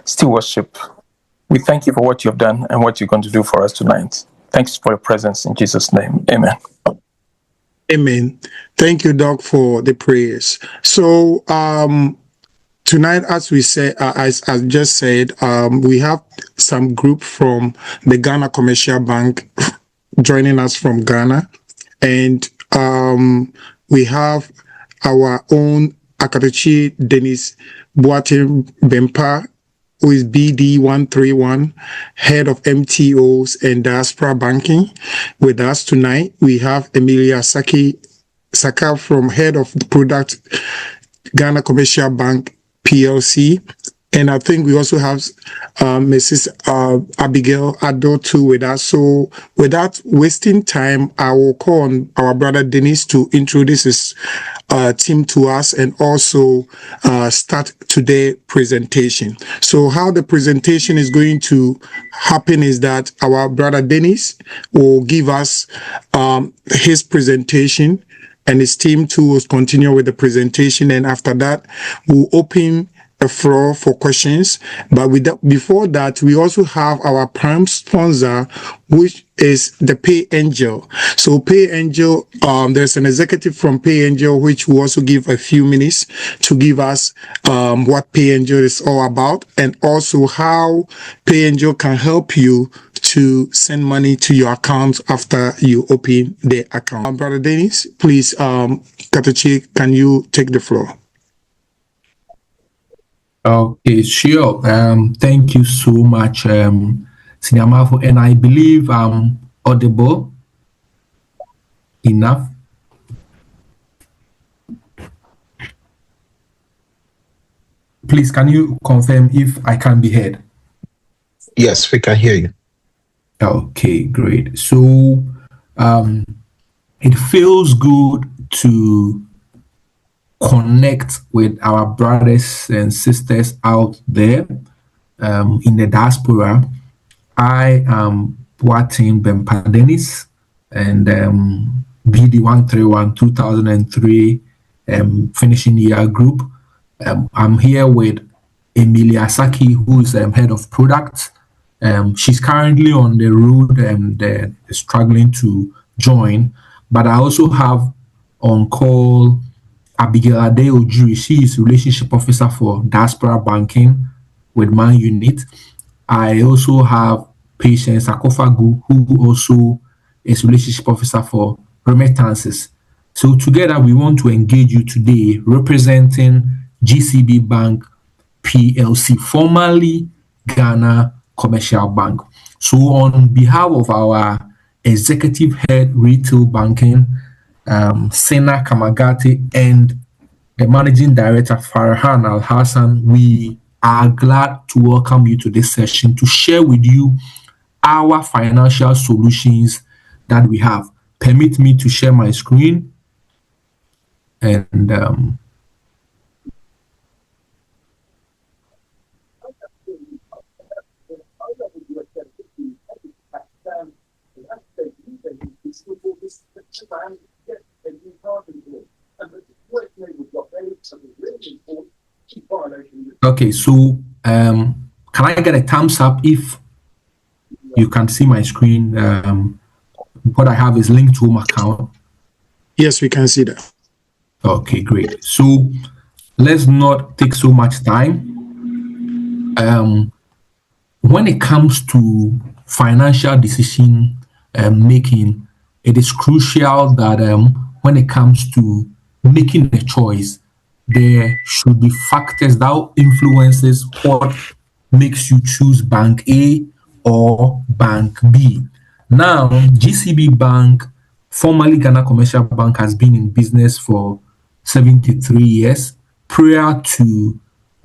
stewardship. We thank you for what you've done and what you're going to do for us tonight. Thanks for your presence in Jesus' name. Amen. Amen. Thank you, Doc, for the prayers. So tonight, as we said, as I just said, we have some group from the Ghana Commercial Bank joining us from Ghana, and we have our own AKATAKYIE Dennis Boating Bempa, who is BD131, head of MTOs and Diaspora Banking. With us tonight, we have Emilia Saka from head of the product Ghana Commercial Bank PLC. And I think we also have Mrs. Abigail Ado too with us. So without wasting time, I will call on our brother Dennis to introduce his team to us and also start today's presentation. So how the presentation is going to happen is that our brother Dennis will give us his presentation, and his team too will continue with the presentation. And after that, we'll open a floor for questions. But before that, we also have our prime sponsor, which is the Pay Angel. So Pay Angel, there's an executive from Pay Angel, which will also give a few minutes to give us what Pay Angel is all about, and also how Pay Angel can help you to send money to your account after you open the account. Brother Dennis, please, AKATAKYIE, can you take the floor? Okay, sure. Thank you so much, Senior Marfo, and I believe I'm audible enough. Please, can you confirm if I can be heard? Yes, we can hear you. Okay, great. So it feels good to connect with our brothers and sisters out there in the diaspora. I am Boating Bempa Dennis, and BD131 2003 finishing year group. I'm here with Emilia Saki, who is head of products. She's currently on the road and struggling to join, but I also have on call Abigail Ade-Ojuri. She is relationship officer for Diaspora Banking with my unit. I also have Patience Akofagu, who also is relationship officer for remittances. So together we want to engage you today representing GCB Bank PLC, formerly Ghana Commercial Bank. So on behalf of our executive head retail banking, Sena Kamagati, and the managing director Farhan Al Hassan, we are glad to welcome you to this session to share with you our financial solutions that we have. Permit me to share my screen and okay, so can I get a thumbs up if you can see my screen? What I have is linked to my account. Yes, we can see that. Okay, great. So let's not take so much time. When it comes to financial decision making, it is crucial that when it comes to making a choice, there should be factors that influences what makes you choose Bank A or Bank B. Now, GCB Bank, formerly Ghana Commercial Bank, has been in business for 73 years. Prior to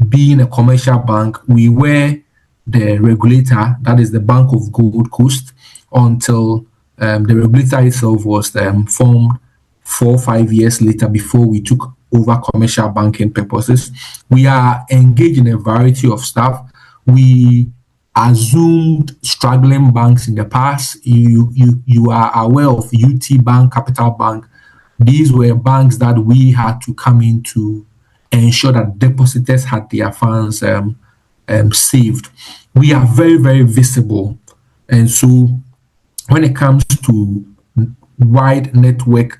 being a commercial bank, we were the regulator, that is the Bank of Gold Coast, until the regulator itself was formed 4 or 5 years later before we took over commercial banking purposes. We are engaged in a variety of stuff. We assumed struggling banks in the past. You are aware of UT Bank, Capital Bank. These were banks that we had to come in to ensure that depositors had their funds saved. We are very, very visible. And so when it comes to wide network,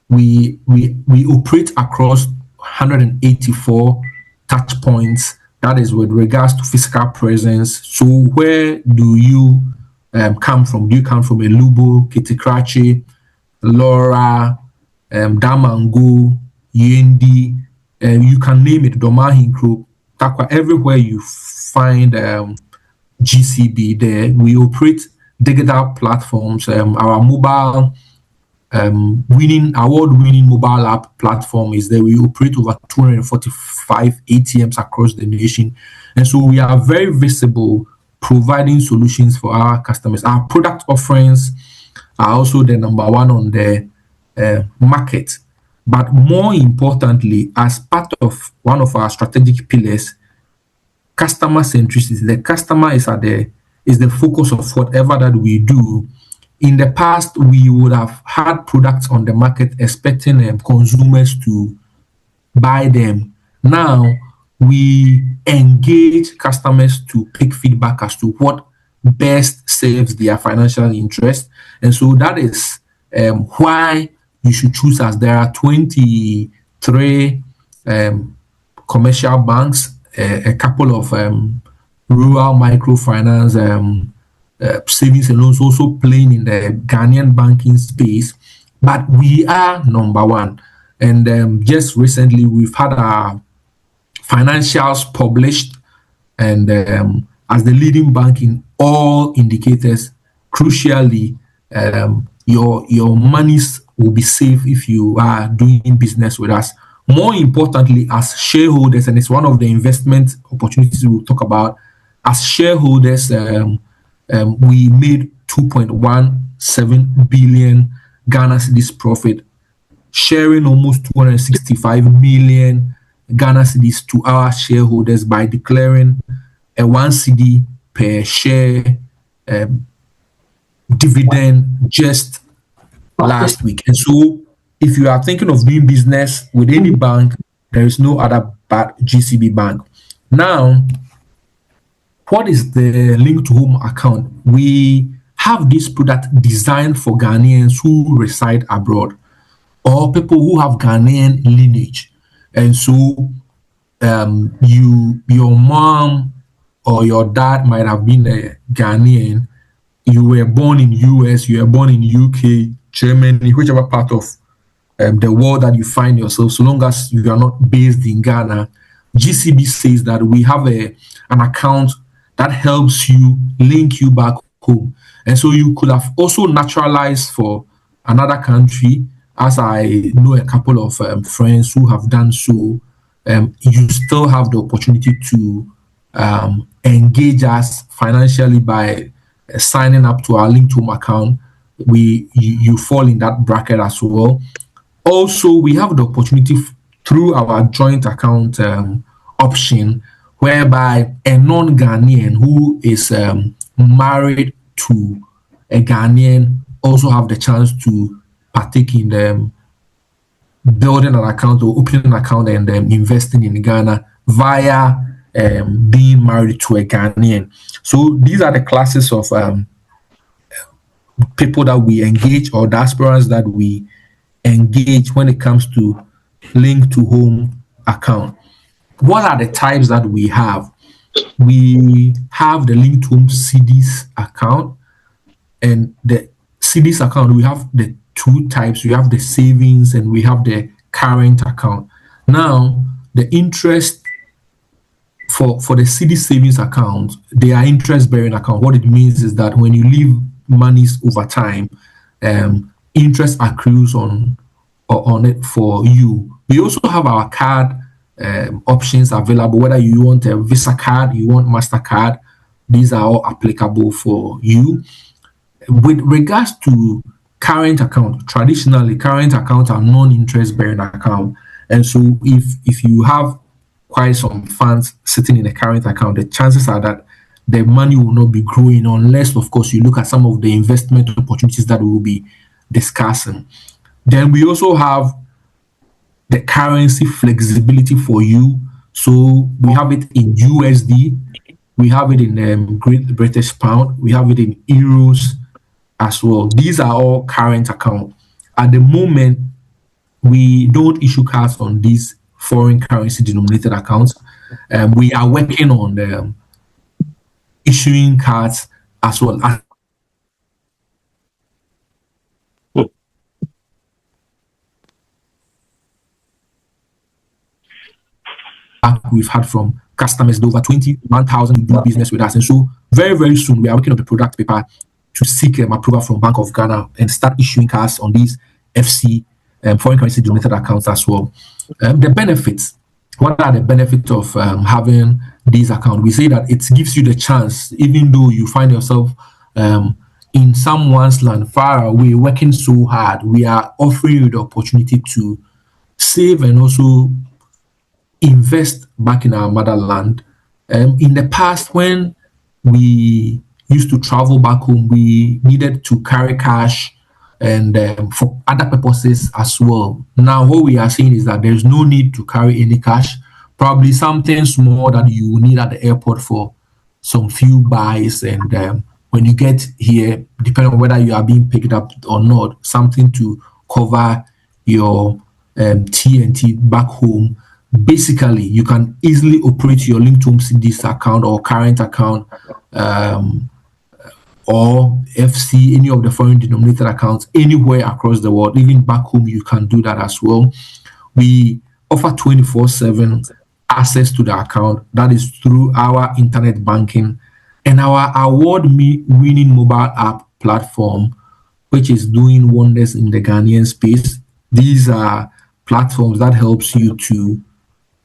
we operate across 184 touch points. That is with regards to physical presence. So where do you come from? Do you come from Elubo, Kitikrachi, Laura, Damango, Yendi? You can name it, Domahinkro, Takwa. Everywhere you find GCB there, we operate digital platforms. Our mobile award-winning mobile app platform is there. We operate over 245 ATMs across the nation, and so we are very visible, providing solutions for our customers. Our product offerings are also the number one on the market. But more importantly, as part of one of our strategic pillars, customer centricity. The customer is the focus of whatever that we do. In the past, we would have had products on the market expecting consumers to buy them. Now, we engage customers to pick feedback as to what best serves their financial interest. And so that is why you should choose us. There are 23 commercial banks, a couple of rural microfinance savings and loans also playing in the Ghanaian banking space, but we are number one. And just recently, we've had our financials published, and as the leading bank in all indicators, crucially, your monies will be safe if you are doing business with us. More importantly, as shareholders, and it's one of the investment opportunities we'll talk about, as shareholders, we made 2.17 billion Ghana cedis profit, sharing almost 265 million Ghana cedis to our shareholders by declaring a 1 cedi per share dividend just last week. And so if you are thinking of doing business with any bank, there is no other but GCB Bank. Now, what is the link to home account? We have this product designed for Ghanaians who reside abroad or people who have Ghanaian lineage. And so your mom or your dad might have been a Ghanaian. You were born in US, you were born in UK, Germany, whichever part of the world that you find yourself, so long as you are not based in Ghana. GCB says that we have an account that helps you link you back home. And so you could have also naturalized for another country, as I know a couple of friends who have done so. You still have the opportunity to engage us financially by signing up to our linked home account. You fall in that bracket as well. Also, we have the opportunity through our joint account option, whereby a non-Ghanaian who is married to a Ghanaian also have the chance to partake in building an account or opening an account and investing in Ghana via being married to a Ghanaian. So these are the classes of people that we engage, or diasporans that we engage when it comes to link to home account. What are the types that we have? We have the linked home CDs account, and the CDs account, we have the two types. We have the savings and we have the current account. Now, the interest for the CD savings account, they are interest-bearing account. What it means is that when you leave monies over time, interest accrues on it for you. We also have our card options available, whether you want a Visa card, you want MasterCard, these are all applicable for you. With regards to current account, traditionally current accounts are non-interest bearing account, and so if you have quite some funds sitting in a current account, the chances are that the money will not be growing unless, of course, you look at some of the investment opportunities that we will be discussing. Then we also have the currency flexibility for you. So we have it in USD, We have it in Great British Pound. We have it in euros as well. These are all current accounts. At the moment, we don't issue cards on these foreign currency denominated accounts. We are working on issuing cards as well as we've had from customers. Over 21,000 who do business with us. And so very, very soon we are working on the product paper to seek approval from Bank of Ghana and start issuing cards on these FC foreign currency denominated accounts as well. The benefits. What are the benefits of having these accounts? We say that it gives you the chance, even though you find yourself in someone's land far away, working so hard, we are offering you the opportunity to save and also invest back in our motherland. In the past, when we used to travel back home, we needed to carry cash and for other purposes as well. Now, what we are saying is that there's no need to carry any cash, probably something small that you will need at the airport for some few buys. And when you get here, depending on whether you are being picked up or not, something to cover your TNT back home. Basically, you can easily operate your linked home CDs account or current account or FC, any of the foreign denominated accounts anywhere across the world. Even back home, you can do that as well. We offer 24/7 access to the account. That is through our internet banking and our award-winning mobile app platform, which is doing wonders in the Ghanaian space. These are platforms that helps you to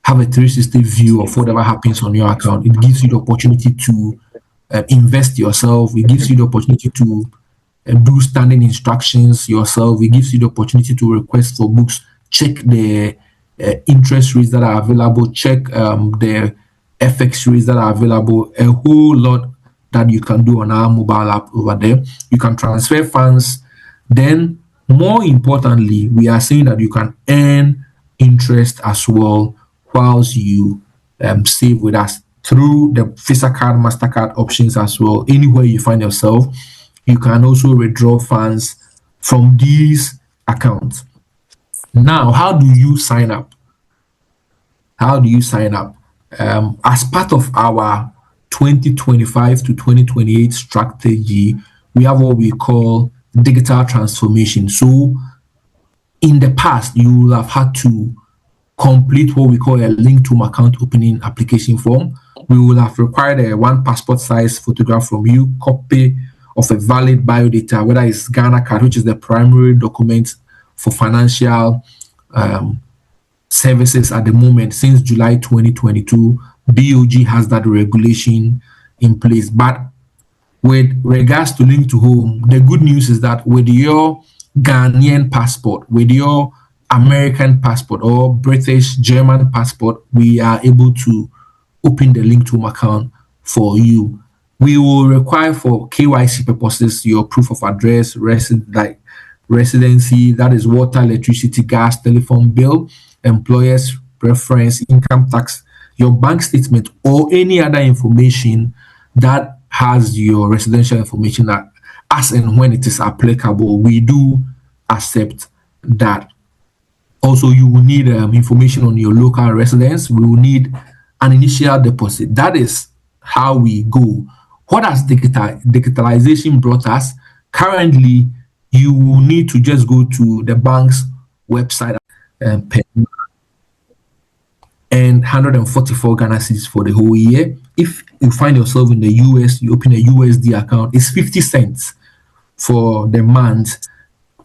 have a 360 view of whatever happens on your account. It gives you the opportunity to invest yourself. It gives you the opportunity to do standing instructions yourself. It gives you the opportunity to request for books, check the interest rates that are available, check the FX rates that are available, a whole lot that you can do on our mobile app over there. You can transfer funds. Then, more importantly, we are saying that you can earn interest as well whilst you save with us through the Visa card, MasterCard options as well. Anywhere you find yourself, you can also withdraw funds from these accounts. Now, how do you sign up? How do you sign up? As part of our 2025 to 2028 strategy, we have what we call digital transformation. So, in the past, you will have had to complete what we call a linked home account opening application form. We will have required a one passport size photograph from you, copy of a valid biodata, whether it's Ghana card, which is the primary document for financial services at the moment. Since July 2022, BOG has that regulation in place. But with regards to link to home, the good news is that with your Ghanaian passport, with your American passport or British, German passport, we are able to open the linked home account for you. We will require for KYC purposes your proof of address, residency, that is water, electricity, gas, telephone bill, employer's preference, income tax, your bank statement, or any other information that has your residential information that, as and when it is applicable, we do accept that. Also, you will need information on your local residence. We will need an initial deposit. That is how we go. What has digitalization brought us? Currently, you will need to just go to the bank's website and 144 Ghana cedis for the whole year. If you find yourself in the US, you open a USD account, it's 50 cents for the month,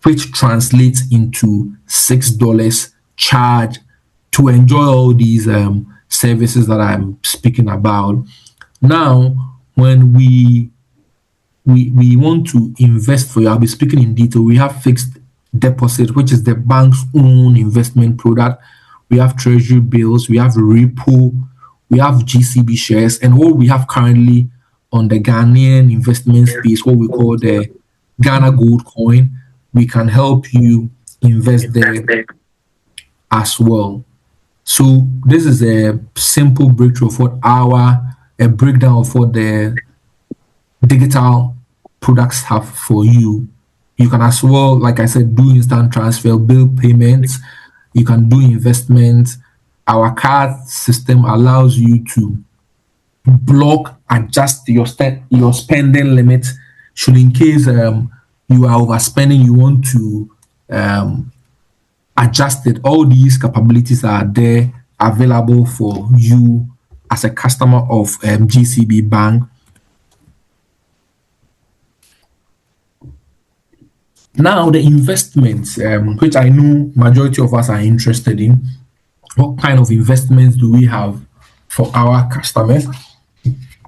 which translates into $6 charge to enjoy all these services that I'm speaking about. Now, when we want to invest for you, I'll be speaking in detail. We have fixed deposit, which is the bank's own investment product. We have treasury bills, we have repo, we have GCB shares, and what we have currently on the Ghanaian investment space, what we call the Ghana Gold Coin. We can help you invest there as well. So this is a simple breakthrough of what our a breakdown of what the digital products have for you. You can as well, like I said, do instant transfer, bill payments. You can do investments. Our card system allows you to block, adjust your spending limit. Should in case you are overspending, you want to adjust it. All these capabilities are there available for you as a customer of GCB Bank. Now the investments, which I know majority of us are interested in. What kind of investments do we have for our customers?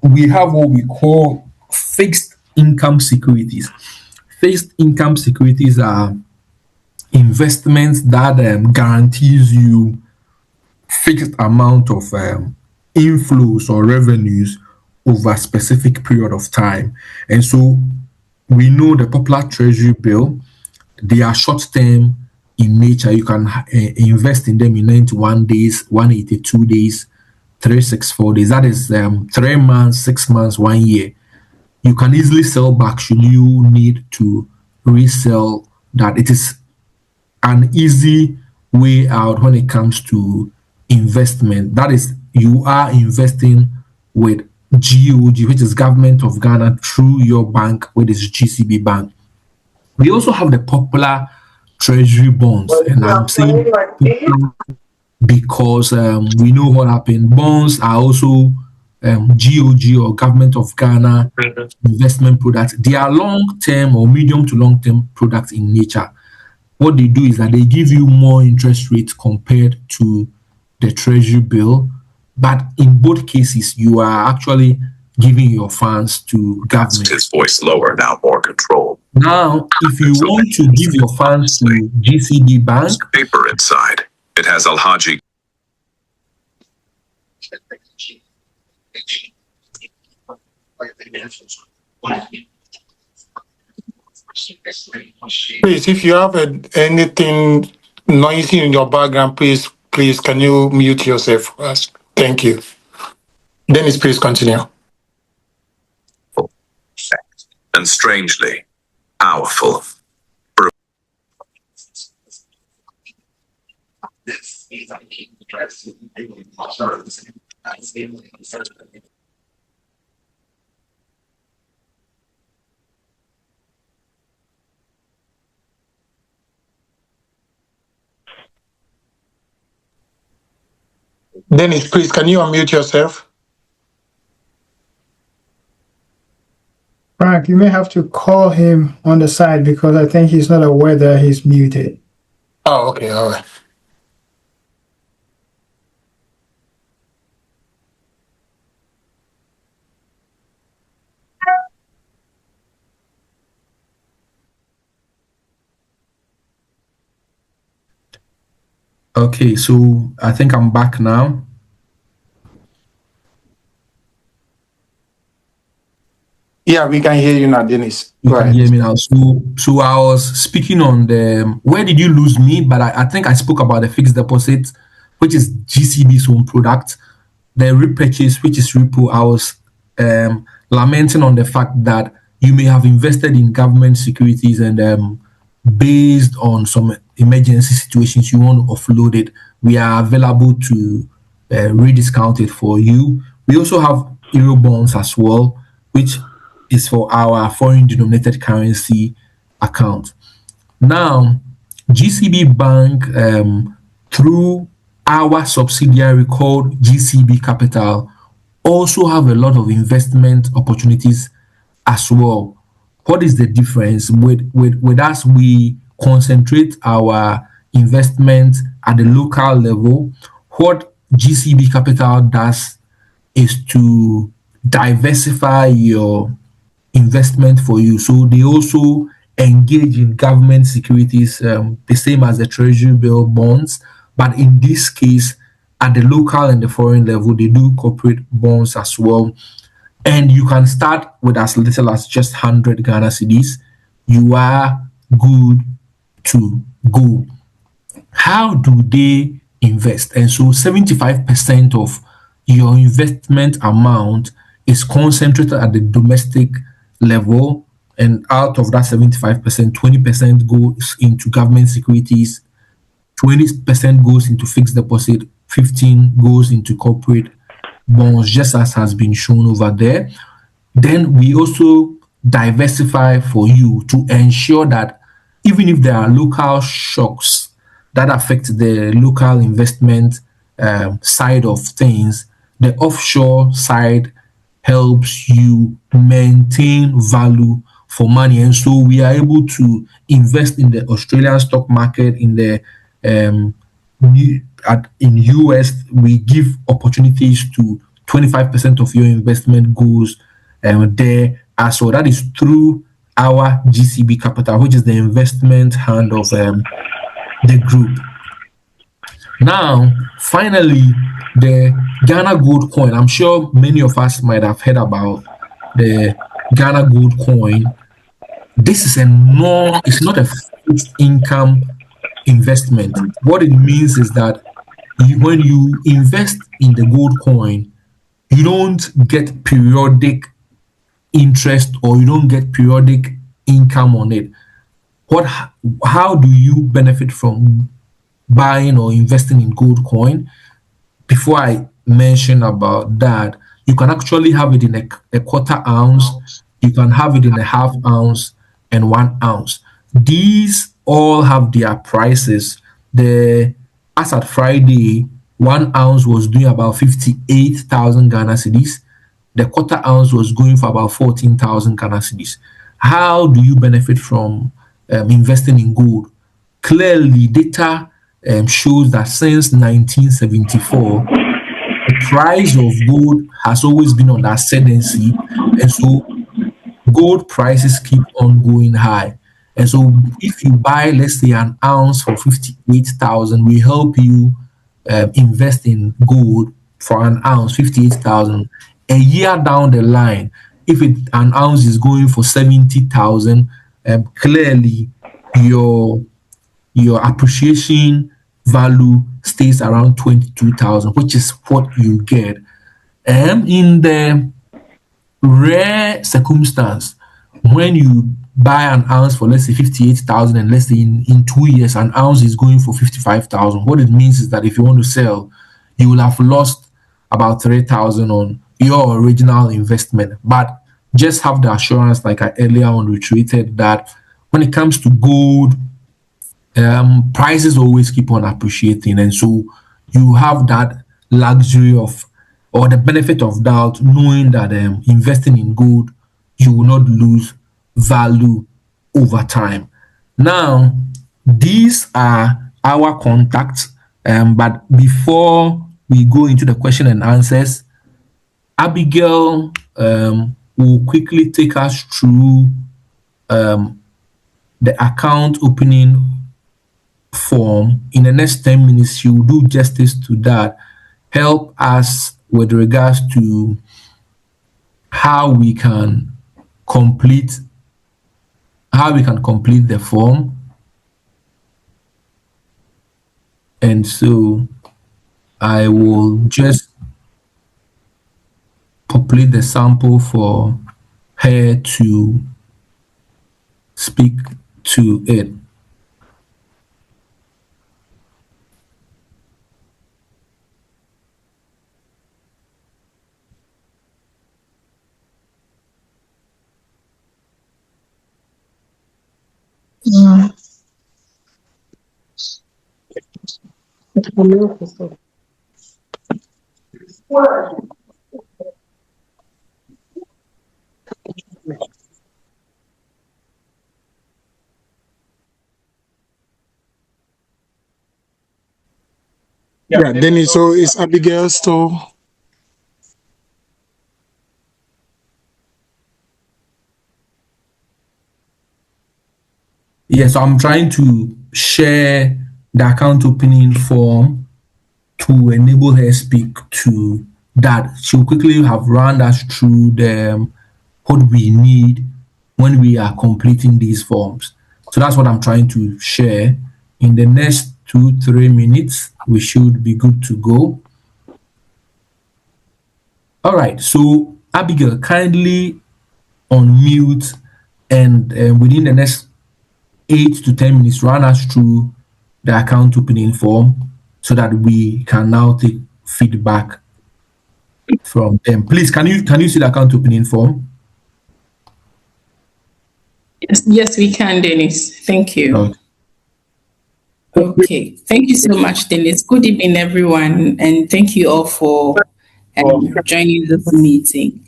We have what we call fixed income securities. Fixed income securities are investments that guarantees you fixed amount of inflows or revenues over a specific period of time. And so we know the popular treasury bill, they are short term in nature. You can invest in them in 91 days, 182 days, 364 days. That is 3 months, 6 months, 1 year. You can easily sell back should you need to resell that. It is an easy way out when it comes to investment. That is, you are investing with GOG, which is Government of Ghana, through your bank, which is GCB Bank. We also have the popular treasury bonds, and I'm saying because we know what happened. Bonds are also GOG or Government of Ghana investment products. They are long-term or medium to long-term products in nature. What they do is that they give you more interest rates compared to the treasury bill, but in both cases, you are actually giving your funds to government. His voice lower, now more control. Now, if you want to give your funds to GCB Bank, Paper inside. It has Al-Haji. Please, if you have anything noisy in your background, please, can you mute yourself for us? Thank you. Dennis, please continue. And strangely powerful. Dennis, please, can you unmute yourself? Frank, you may have to call him on the side because I think he's not aware that he's muted. Oh, okay, all right. okay, so I think I'm back now. Yeah, we can hear you now, Dennis. You Go can ahead. hear me now. So I was speaking on the where did you lose me? But I think I spoke about the fixed deposit, which is GCB's own product. The repurchase, which is repo. I was lamenting on the fact that you may have invested in government securities and based on some emergency situations you want to offload it. We are available to rediscount it for you. We also have Euro bonds as well, which is for our foreign denominated currency account. Now, GCB Bank, through our subsidiary called GCB Capital, also have a lot of investment opportunities as well. What is the difference? With us, we concentrate our investment at the local level. What GCB Capital does is to diversify your investment for you. So they also engage in government securities, the same as the treasury bill bonds. But in this case, at the local and the foreign level, they do corporate bonds as well. And you can start with as little as just 100 Ghana cedis. You are good to go. How do they invest? And so 75% of your investment amount is concentrated at the domestic level, and out of that 75%, 20% goes into government securities, 20% goes into fixed deposit, 15 goes into corporate bonds, just as has been shown over there. Then we also diversify for you to ensure that even if there are local shocks that affect the local investment side of things, the offshore side helps you maintain value for money. And so we are able to invest in the Australian stock market, in the in US. We give opportunities to 25% of your investment goes there as well. That is through our GCB Capital, which is the investment hand of the group. Now, finally, the Ghana Gold Coin. I'm sure many of us might have heard about the Ghana Gold Coin. This is it's not a fixed income investment. What it means is that when you invest in the gold coin, you don't get periodic interest or you don't get periodic income on it. How do you benefit from buying or investing in gold coin? Before I mention about that, you can actually have it in a quarter ounce, you can have it in a half ounce and 1 ounce. These all have their prices. As at Friday, 1 ounce was doing about 58,000 Ghana cedis. The quarter ounce was going for about 14,000 Ghana cedis. How do you benefit from investing in gold? Clearly, data shows that since 1974, the price of gold has always been on the ascendancy, and so gold prices keep on going high. And so if you buy, let's say, an ounce for 58,000, we help you invest in gold for an ounce, 58,000. A year down the line, if an ounce is going for 70,000, clearly your appreciation value stays around 22,000, which is what you get. In the rare circumstance when you buy an ounce for, let's say, 58,000, and let's say in 2 years an ounce is going for 55,000, what it means is that if you want to sell, you will have lost about 3,000 on your original investment. But just have the assurance, like I earlier on reiterated, that when it comes to gold, prices always keep on appreciating, and so you have that luxury of, or the benefit of doubt, knowing that investing in gold, you will not lose value over time. Now, these are our contacts, but before we go into the question and answers, Abigail will quickly take us through the account opening form. In the next 10 minutes, she will do justice to that, help us with regards to how we can complete the form. And so I will just populate the sample for her to speak to it. Yeah, Dennis, so is Abigail still? Yes, I'm trying to share the account opening form to enable her speak to that. She'll quickly have run us through what we need when we are completing these forms. So that's what I'm trying to share. In the next 2-3 minutes, we should be good to go. All right, so Abigail, kindly unmute and within the next 8 to 10 minutes, run us through the account opening form so that we can now take feedback from them. Please, can you see the account opening form? Yes, we can, Dennis. Thank you. Okay. Okay, thank you so much, Dennis. Good evening, everyone, and thank you all for joining this meeting.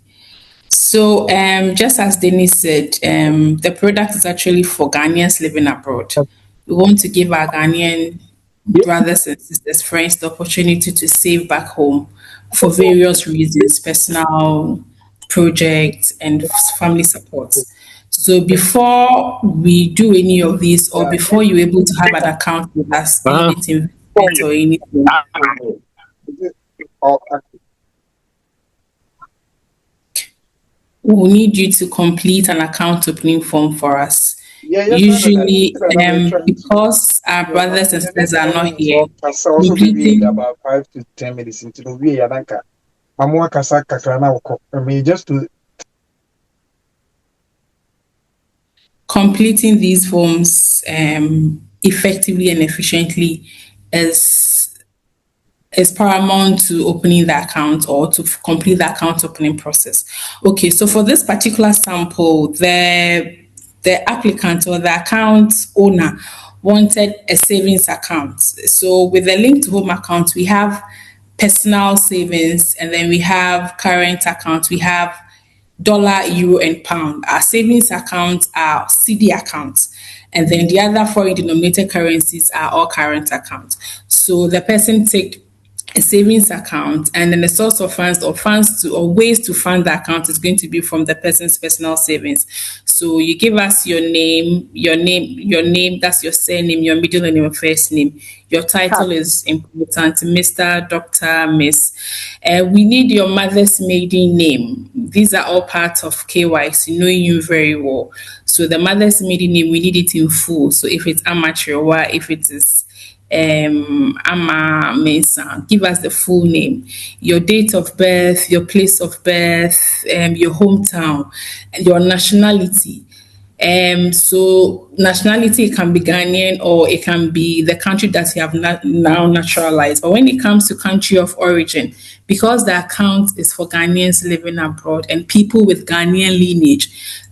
So, just as Dennis said, the product is actually for Ghanaians living abroad. We want to give our Ghanaian brothers and sisters, friends, the opportunity to save back home for various reasons, personal, projects, and family support. So before we do any of these, or before you're able to have an account with us, be it investment or anything, we'll need you to complete an account opening form for us. Usually, because our brothers and sisters are not here, completing about 5 to 10 minutes into the way, just to completing these forms effectively and efficiently is paramount to opening the account or to complete the account opening process. Okay, so for this particular sample, the applicant or the account owner wanted a savings account. So with the link to home account, we have personal savings, and then we have current account, we have dollar, euro, and pound. Our savings accounts are CD accounts, and then the other foreign denominated currencies are all current accounts. So the person take a savings account, and then the source of funds or ways to fund the account is going to be from the person's personal savings. So you give us your name, that's your surname, your middle and your first name. Your title is important, Mr., Dr., Miss. We need your mother's maiden name. These are all parts of KYC, knowing you very well. So the mother's maiden name, we need it in full. So if it's amateur, if it is Ama Mensah, give us the full name, your date of birth, your place of birth, your hometown, and your nationality. So nationality can be Ghanaian or it can be the country that you have now naturalized. But when it comes to country of origin, because the account is for Ghanaians living abroad and people with Ghanaian lineage,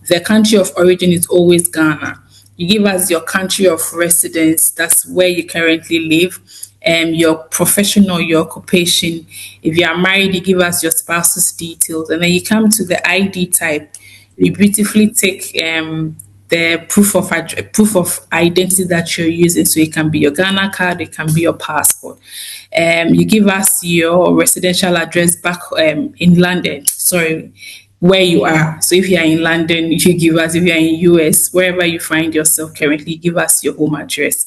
the country of origin is always Ghana. You give us your country of residence, that's where you currently live, your profession or your occupation. If you are married, you give us your spouse's details, and then you come to the ID type. You beautifully take the proof of identity that you're using. So it can be your Ghana card, it can be your passport. You give us your residential address back in London. Where you are. So if you are in London, you give us, if you are in US, wherever you find yourself currently, give us your home address.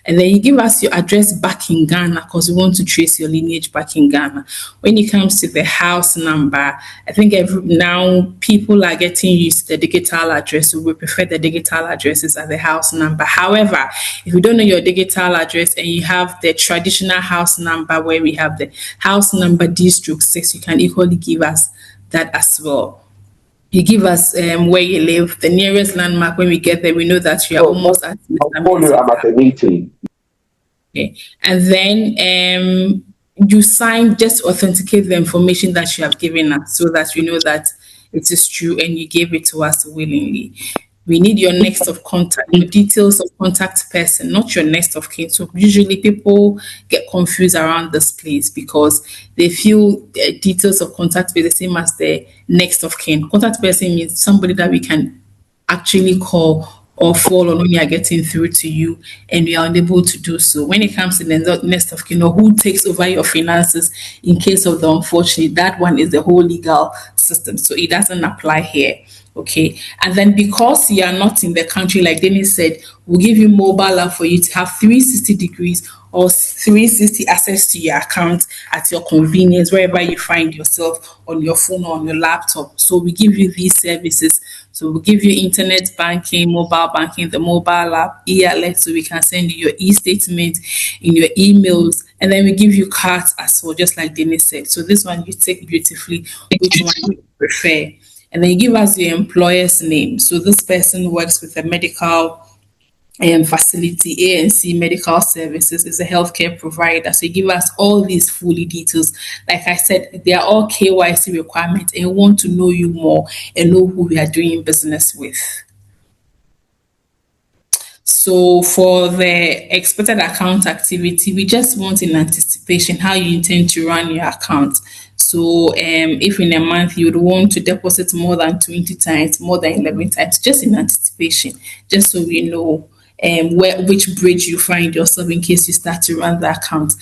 And then you give us your address back in Ghana because we want to trace your lineage back in Ghana. When it comes to the house number, I think now people are getting used to the digital address, so we prefer the digital addresses as the house number. However, if you don't know your digital address and you have the traditional house number where we have the house number D/6, you can equally give us that as well. You give us where you live, the nearest landmark. When we get there, we know that you are almost at the meeting. Okay. And then you sign, just authenticate the information that you have given us so that we know that it is true and you gave it to us willingly. We need your next of contact, your details of contact person, not your next of kin. So usually people get confused around this place because they feel the details of contact be the same as the next of kin. Contact person means somebody that we can actually call or follow when we are getting through to you and we are unable to do so. When it comes to the next of kin or who takes over your finances in case of the unfortunate, that one is the whole legal system. So it doesn't apply here. Okay, and then because you are not in the country, like Dennis said, we'll give you mobile app for you to have 360 degrees or 360 access to your account at your convenience, wherever you find yourself on your phone or on your laptop. So we give you these services. So we'll give you internet banking, mobile banking, the mobile app, e-alert, so we can send you your e-statement in your emails, and then we give you cards as well, just like Dennis said. So this one you take beautifully, which one refer. And then you give us your employer's name. So this person works with a medical facility, ANC Medical Services, is a healthcare provider. So you give us all these fully details. Like I said, they are all KYC requirements, and we want to know you more and know who we are doing business with. So for the expected account activity, we just want in anticipation how you intend to run your account. So if in a month you would want to deposit more than 20 times, more than 11 times, just in anticipation, just so we know which bridge you find yourself in case you start to run the account.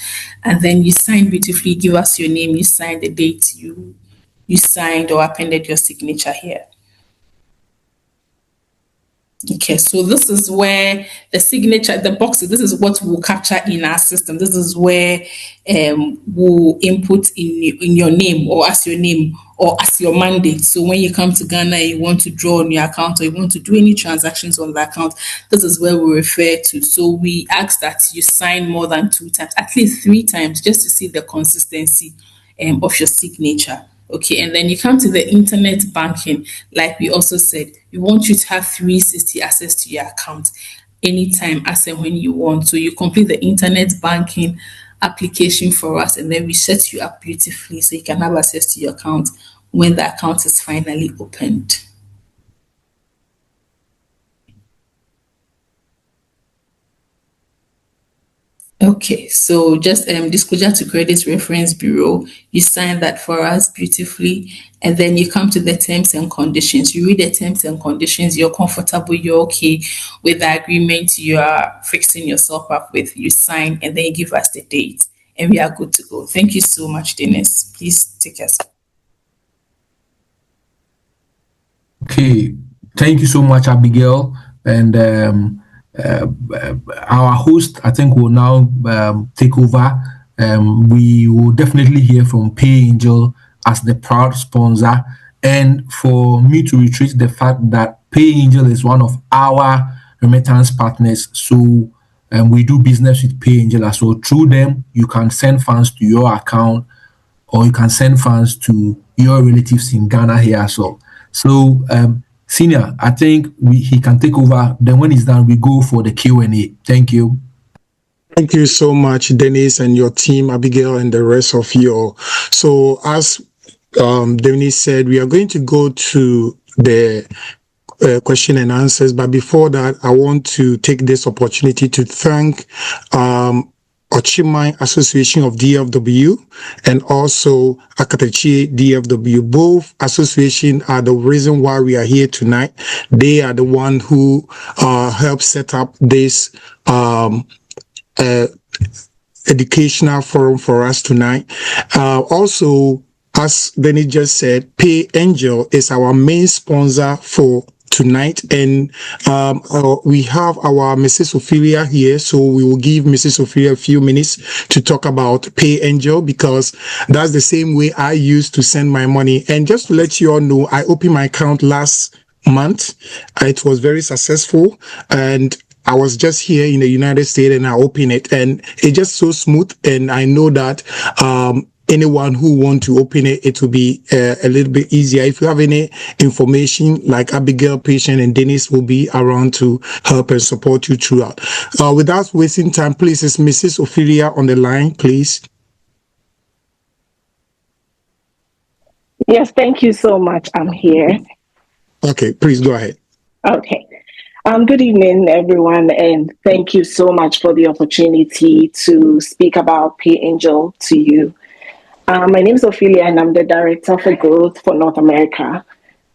And then you sign beautifully, give us your name, you sign the date you signed or appended your signature here. Okay, so this is where the signature, the boxes, this is what we'll capture in our system. This is where we'll input in your name or as your name or as your mandate. So when you come to Ghana and you want to draw on your account or you want to do any transactions on the account, this is where we refer to. So we ask that you sign more than 2 times, at least 3 times, just to see the consistency of your signature. Okay, and then you come to the internet banking. Like we also said, we want you to have 360 access to your account anytime, as and when you want. So you complete the internet banking application for us, and then we set you up beautifully so you can have access to your account when the account is finally opened. Okay, so just disclosure to Credit Reference Bureau, you sign that for us beautifully, and then you come to the terms and conditions. You read the terms and conditions, you're comfortable, you're okay with the agreement you are fixing yourself up with, you sign, and then you give us the date, and we are good to go. Thank you so much, Dennis. Please take us. Okay, thank you so much, Abigail. And our host, I think, will now take over. We will definitely hear from PayAngel as the proud sponsor. And for me to reiterate the fact that PayAngel is one of our remittance partners. So we do business with PayAngel as well. Through them, you can send funds to your account or you can send funds to your relatives in Ghana here as well. So, Senior, I think he can take over. Then when he's done, we go for the Q&A. Thank you. Thank you so much, Dennis, and your team, Abigail, and the rest of you all. So as Dennis said, we are going to go to the question and answers. But before that, I want to take this opportunity to thank OKYEMAN Association of DFW and also AKATAKYIE DFW. Both associations are the reason why we are here tonight. They are the one who helped set up this educational forum for us tonight. Also, as Denny just said, PayAngel is our main sponsor for tonight, and we have our Mrs. Ophelia here, so we will give Mrs. Ophelia a few minutes to talk about PayAngel, because that's the same way I used to send my money. And just to let you all know, I opened my account last month. It was very successful, and I was just here in the United States and I opened it, and it's just so smooth. And I know that anyone who want to open it, it will be a little bit easier. If you have any information, like Abigail, Patient, and Dennis will be around to help and support you throughout. Without wasting time, please, is Mrs. Ophelia on the line, please? Yes, thank you so much. I'm here. Okay, please go ahead. Okay. Good evening, everyone, and thank you so much for the opportunity to speak about PayAngel to you. My name is Ophelia, and I'm the Director for Growth for North America.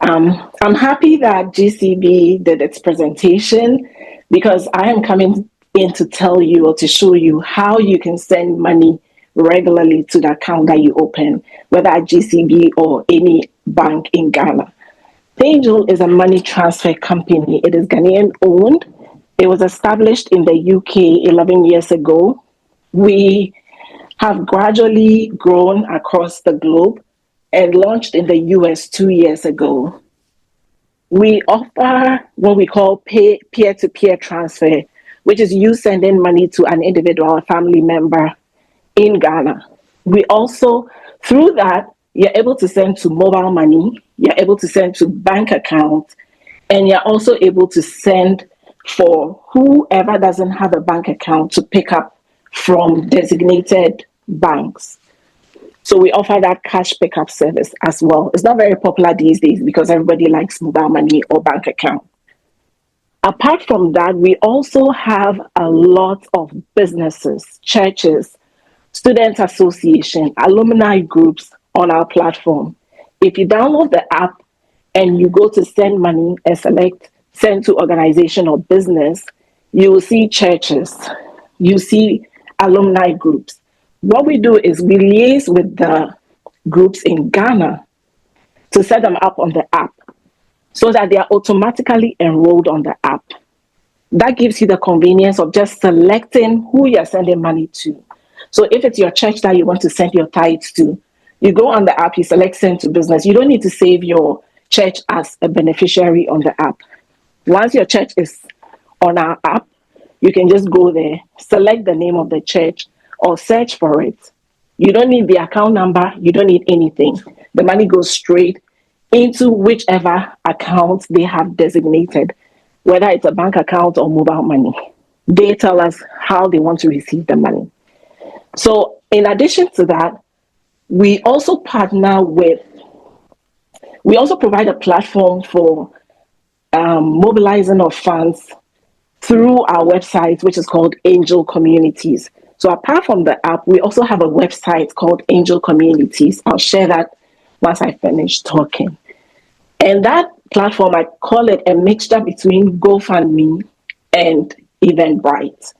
I'm happy that GCB did its presentation, because I am coming in to tell you or to show you how you can send money regularly to the account that you open, whether at GCB or any bank in Ghana. PayAngel is a money transfer company. It is Ghanaian owned. It was established in the UK 11 years ago. We have gradually grown across the globe and launched in the US 2 years ago. We offer what we call peer-to-peer transfer, which is you sending money to an individual or family member in Ghana. We also, through that, you're able to send to mobile money, you're able to send to bank account, and you're also able to send for whoever doesn't have a bank account to pick up from designated banks. So we offer that cash pickup service as well. It's not very popular these days because everybody likes mobile money or bank account. Apart from that, we also have a lot of businesses, churches, student association, alumni groups on our platform. If you download the app and you go to send money and select send to organization or business, you will see churches, you see alumni groups. What we do is we liaise with the groups in Ghana to set them up on the app so that they are automatically enrolled on the app. That gives you the convenience of just selecting who you're sending money to. So if it's your church that you want to send your tithes to, you go on the app, you select send to business. You don't need to save your church as a beneficiary on the app. Once your church is on our app, you can just go there, select the name of the church or search for it. You don't need the account number. You don't need anything. The money goes straight into whichever account they have designated, whether it's a bank account or mobile money. They tell us how they want to receive the money. So in addition to that, we also provide a platform for mobilizing of funds through our website, which is called Angel Communities. So apart from the app, we also have a website called Angel Communities. I'll share that once I finish talking. And that platform, I call it a mixture between GoFundMe and Eventbrite.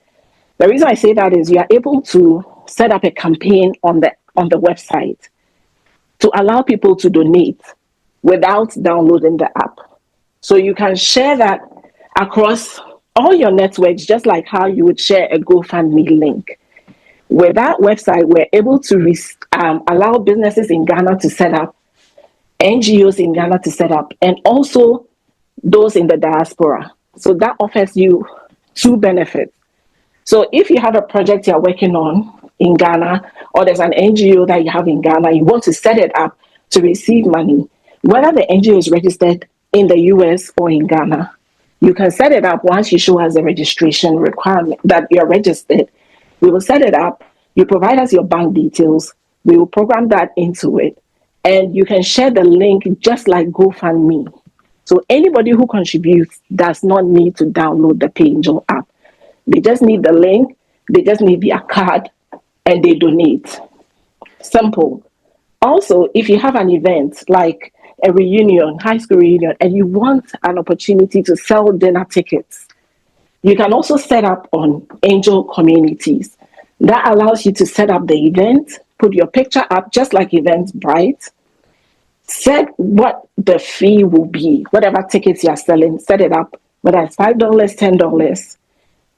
The reason I say that is you are able to set up a campaign on the website to allow people to donate without downloading the app. So you can share that across all your networks, just like how you would share a GoFundMe link. With that website, we're able to allow businesses in Ghana to set up, NGOs in Ghana to set up, and also those in the diaspora. So that offers you two benefits. So if you have a project you're working on in Ghana, or there's an NGO that you have in Ghana, you want to set it up to receive money, whether the NGO is registered in the US or in Ghana, you can set it up once you show us the registration requirement that you're registered. We will set it up. You provide us your bank details. We will program that into it. And you can share the link just like GoFundMe. So anybody who contributes does not need to download the PayAngel app. They just need the link. They just need their card and they donate. Simple. Also, if you have an event like a reunion, high school reunion, and you want an opportunity to sell dinner tickets, you can also set up on Angel Communities. That allows you to set up the event, put your picture up just like Eventbrite, set what the fee will be, whatever tickets you're selling, set it up, whether it's $5, $10.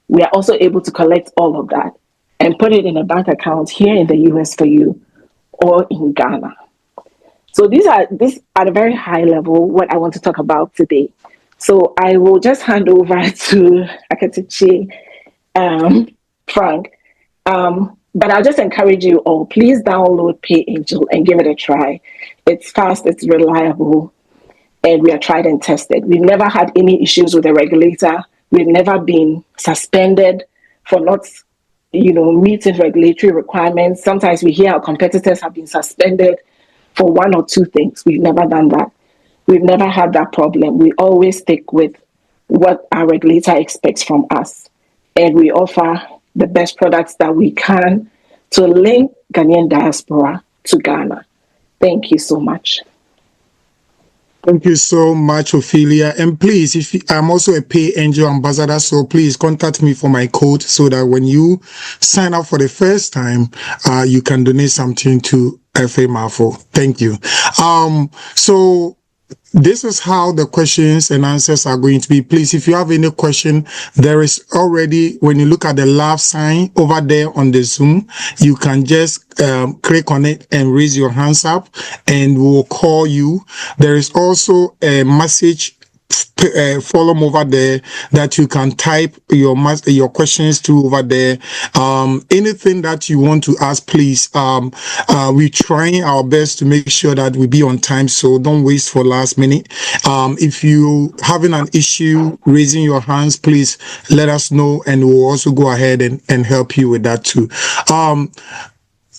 We are also able to collect all of that and put it in a bank account here in the US for you or in Ghana. So these are at a very high level what I want to talk about today. So I will just hand over to AKATAKYIE, Frank. But I'll just encourage you all, please download PayAngel and give it a try. It's fast, it's reliable, and we are tried and tested. We've never had any issues with the regulator. We've never been suspended for not, meeting regulatory requirements. Sometimes we hear our competitors have been suspended for one or two things. We've never done that. We've never had that problem. We always stick with what our regulator expects from us. And we offer the best products that we can to link Ghanaian diaspora to Ghana. Thank you so much. Thank you so much, Ophelia. And please, I'm also a PayAngel ambassador, so please contact me for my code so that when you sign up for the first time, you can donate something to FA Marfo. Thank you. So this is how the questions and answers are going to be. Please, if you have any question, there is already, when you look at the laugh sign over there on the Zoom, you can just click on it and raise your hands up and we'll call you. There is also a message forum over there that you can type your questions to over there. Anything that you want to ask, please. We're trying our best to make sure that we be on time, so don't waste for last minute. If you having an issue raising your hands, please let us know, and we'll also go ahead and help you with that too.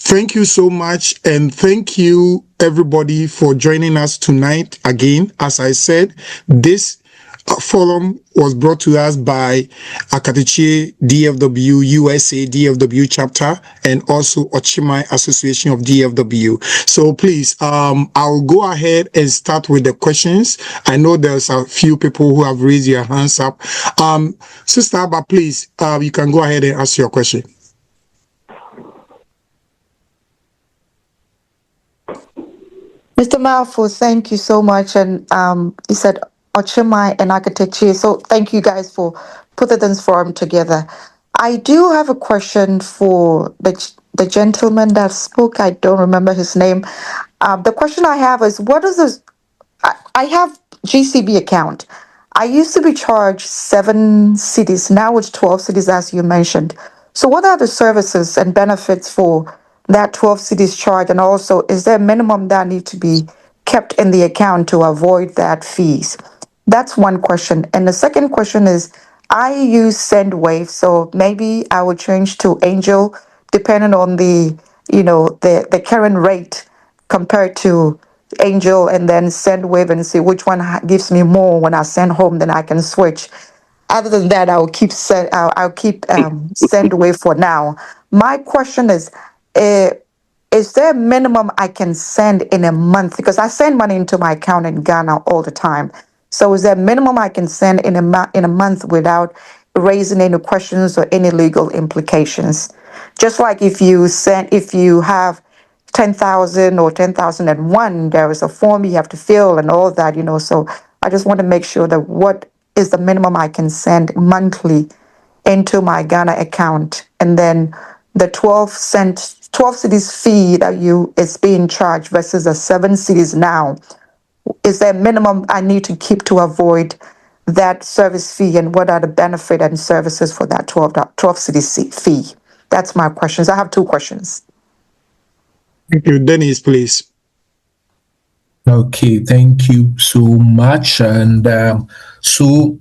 Thank you so much, and thank you everybody for joining us tonight. Again, as I said, this forum was brought to us by AKATAKYIE DFW USA DFW chapter and also OKYEMAN Association of DFW. So please, I'll go ahead and start with the questions. I know there's a few people who have raised their hands up. Sister Abba, please, you can go ahead and ask your question. Mr. Malfoy, thank you so much. And you said OKYEMAN and AKATAKYIE. So thank you guys for putting this forum together. I do have a question for the gentleman that spoke. I don't remember his name. The question I have is, what is this? I have GCB account. I used to be charged 7 cities. Now it's 12 cities, as you mentioned. So what are the services and benefits for that 12 cities charge? And also, is there a minimum that need to be kept in the account to avoid that fees? That's one question. And the second question is, I use SendWave, so maybe I would change to Angel, depending on the current rate compared to Angel, and then SendWave and see which one gives me more when I send home. Then I can switch. Other than that, I'll keep SendWave for now. My question is there a minimum I can send in a month? Because I send money into my account in Ghana all the time. So is there a minimum I can send in a month without raising any questions or any legal implications? Just like if you have 10,000 or 10,001, there is a form you have to fill and all that, So I just want to make sure that what is the minimum I can send monthly into my Ghana account, and then the 12 cities fee that is being charged versus the 7 cities now. Is there a minimum I need to keep to avoid that service fee, and what are the benefit and services for that 12 cities fee? That's my questions. I have 2 questions. Thank you. Dennis, please. Okay, thank you so much. And so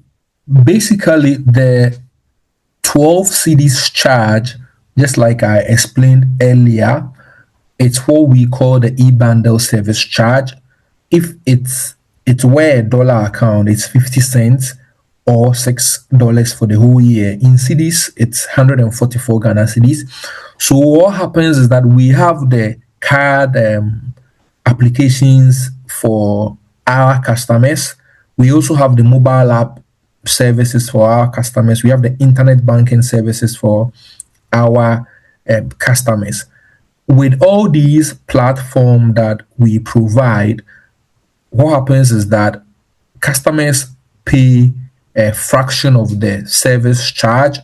basically, the 12 cities charge, just like I explained earlier, it's what we call the e-bundle service charge. If it's where a dollar account, it's 50 cents or $6 for the whole year. In cedis, it's 144 Ghana cedis. So what happens is that we have the card applications for our customers. We also have the mobile app services for our customers. We have the internet banking services for our customers. With all these platforms that we provide, what happens is that customers pay a fraction of the service charge.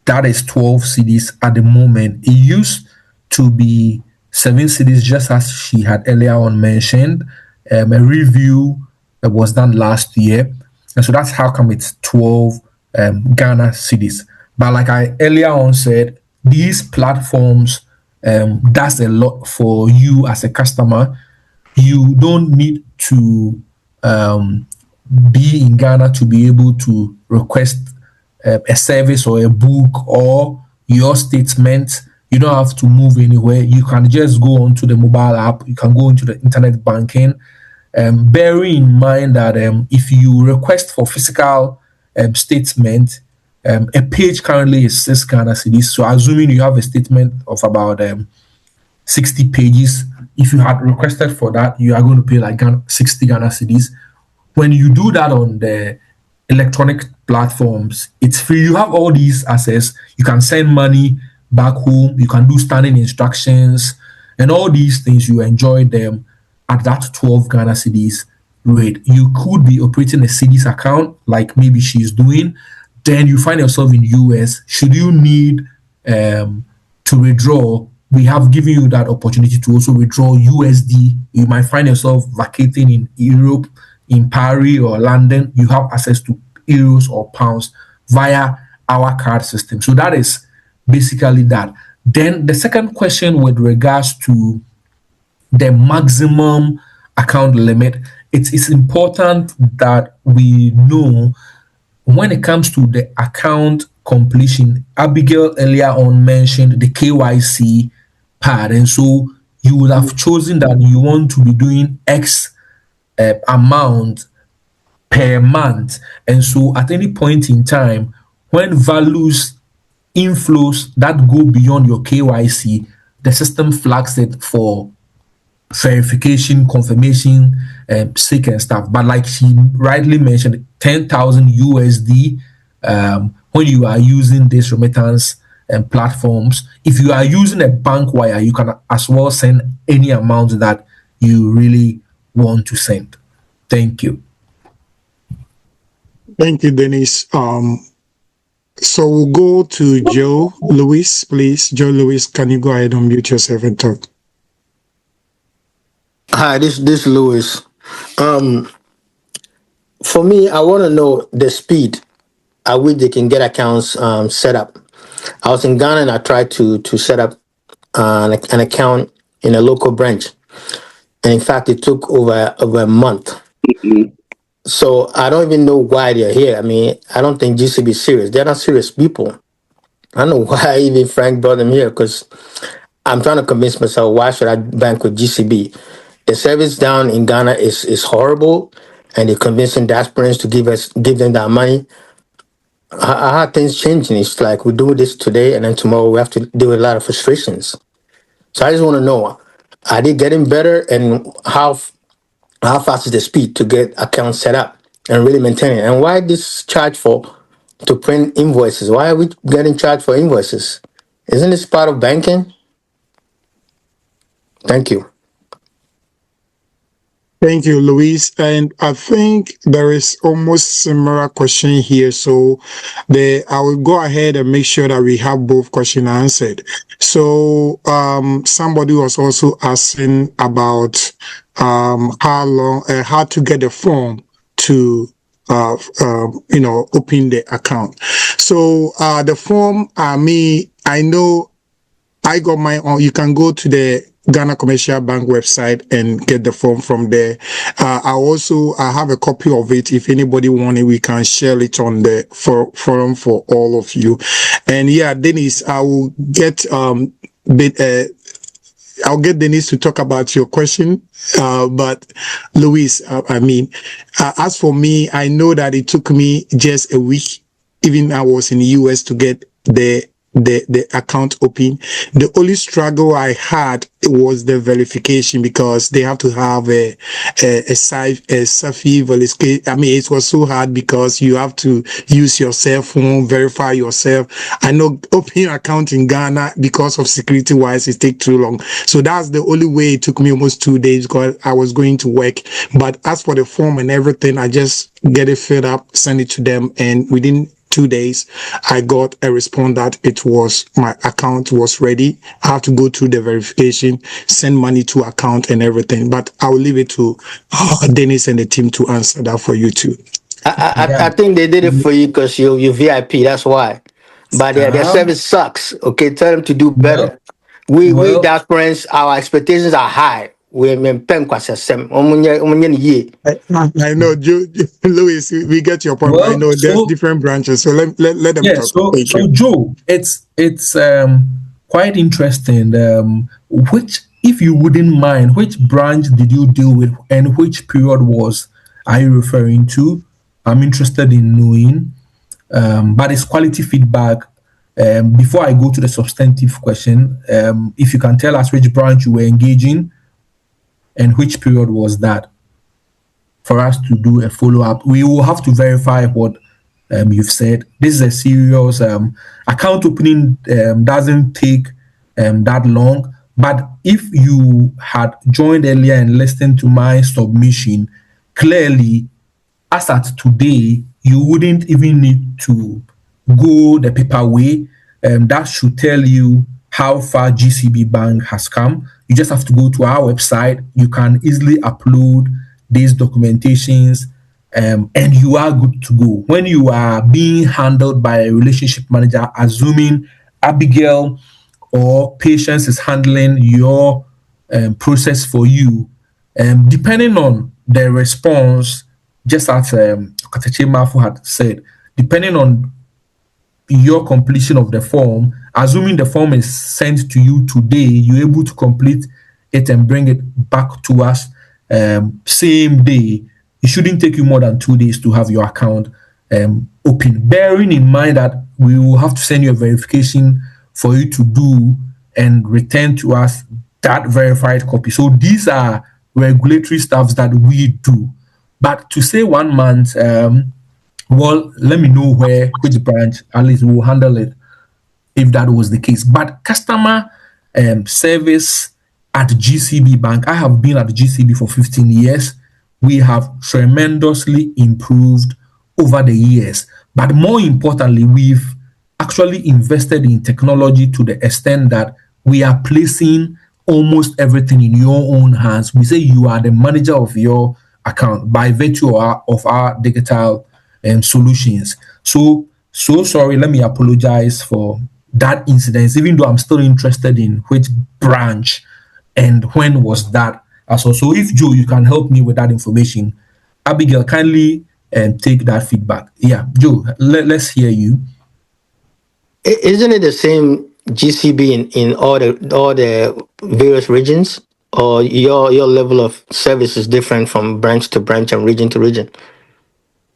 That is 12 cedis at the moment. It used to be 7 cedis, just as she had earlier on mentioned. A review that was done last year. And so that's how come it's 12 Ghana cedis. But like I earlier on said, these platforms does a lot for you as a customer. You don't need to be in Ghana to be able to request a service or a book or your statement. You don't have to move anywhere. You can just go onto the mobile app. You can go into the internet banking. Bearing in mind that if you request for physical statement, a page currently is 6 Ghana cedis. So assuming you have a statement of about 60 pages, if you had requested for that, you are going to pay like 60 Ghana cedis. When you do that on the electronic platforms, it's free. You have all these access. You can send money back home. You can do standing instructions and all these things. You enjoy them at that 12 Ghana cedis rate. You could be operating a cedis account like maybe she's doing. Then you find yourself in US. Should you need to withdraw, we have given you that opportunity to also withdraw USD. You might find yourself vacating in Europe. in Paris or London, you have access to euros or pounds via our card system. So that is basically that. Then the second question with regards to the maximum account limit, it is important that we know when it comes to the account completion. Abigail earlier on mentioned the KYC part, and so you would have chosen that you want to be doing X amount per month, and so at any point in time when values inflows that go beyond your KYC, the system flags it for verification, confirmation, sake and stuff. But like she rightly mentioned, 10,000 USD when you are using these remittance platforms. If you are using a bank wire, you can as well send any amount that you really want to send. Thank you. Thank you, Dennis. So we'll go to Joe Lewis, please. Joe Lewis, can you go ahead and mute yourself and talk? Hi, this Lewis. For me, I want to know the speed at which they can get accounts set up. I was in Ghana and I tried to set up an account in a local branch, and in fact, it took over a month. So I don't even know why they're here. I mean, I don't think GCB is serious. They're not serious people. I don't know why even Frank brought them here, because I'm trying to convince myself, why should I bank with GCB? The service down in Ghana is horrible, and they're convincing Diasporans to give them that money. How are things changing? It's like we do this today, and then tomorrow we have to deal with a lot of frustrations. So I just want to know, are they getting better, and how fast is the speed to get accounts set up and really maintain it? And why this charge to print invoices? Why are we getting charged for invoices? Isn't this part of banking? Thank you. Thank you, Luis. And I think there is almost similar question here. So I will go ahead and make sure that we have both questions answered. So somebody was also asking about how to get a form to open the account. So the form, I know I got my own. You can go to the Ghana Commercial Bank website and get the form from there. I have a copy of it. If anybody want it, we can share it on the forum for all of you. And yeah, Dennis, I will get I'll get Dennis to talk about your question. But Luis, as for me, I know that it took me just a week, even I was in the US, to get the account open. The only struggle I had was the verification, because they have to have a SAFI verification. I mean, it was so hard because you have to use your cell phone, verify yourself. I know opening an account in Ghana, because of security wise, it takes too long. So that's the only way. It took me almost 2 days because I was going to work. But as for the form and everything, I just get it filled up, send it to them, and within 2 days, I got a response that my account was ready. I have to go through the verification, send money to account and everything. But I will leave it to Dennis and the team to answer that for you too. I think they did it for you because you're VIP. That's why. But their service sucks. Okay, tell them to do better. We Diasporans, our expectations are high. I know, Louis, we get your point. I know there's different branches, so let them talk. So Joe, it's quite interesting. If you wouldn't mind, which branch did you deal with, and which period are you referring to? I'm interested in knowing. But it's quality feedback. Before I go to the substantive question, if you can tell us which branch you were engaging and which period was that, for us to do a follow-up. We will have to verify what you've said. This is a serious account opening. Doesn't take that long. But if you had joined earlier and listened to my submission, clearly, as at today, you wouldn't even need to go the paper way. That should tell you how far GCB Bank has come. You just have to go to our website. You can easily upload these documentations, and you are good to go. When you are being handled by a relationship manager, assuming Abigail or Patience is handling your process for you, depending on the response, just as Okatakyie Mafu had said, depending on your completion of the form, assuming the form is sent to you today, you're able to complete it and bring it back to us same day. It shouldn't take you more than 2 days to have your account open. Bearing in mind that we will have to send you a verification for you to do and return to us that verified copy. So these are regulatory stuffs that we do. But to say 1 month, well, let me know which branch, at least we'll handle it if that was the case. But customer service at GCB Bank, I have been at GCB for 15 years. We have tremendously improved over the years. But more importantly, we've actually invested in technology to the extent that we are placing almost everything in your own hands. We say you are the manager of your account by virtue of our digital solutions. So sorry, let me apologize for that incident, even though I'm still interested in which branch and when was that as well. So if Joe, you can help me with that information. Abigail, kindly take that feedback. Yeah, Joe, let's hear you. Isn't it the same GCB in all the various regions, or your level of service is different from branch to branch and region to region?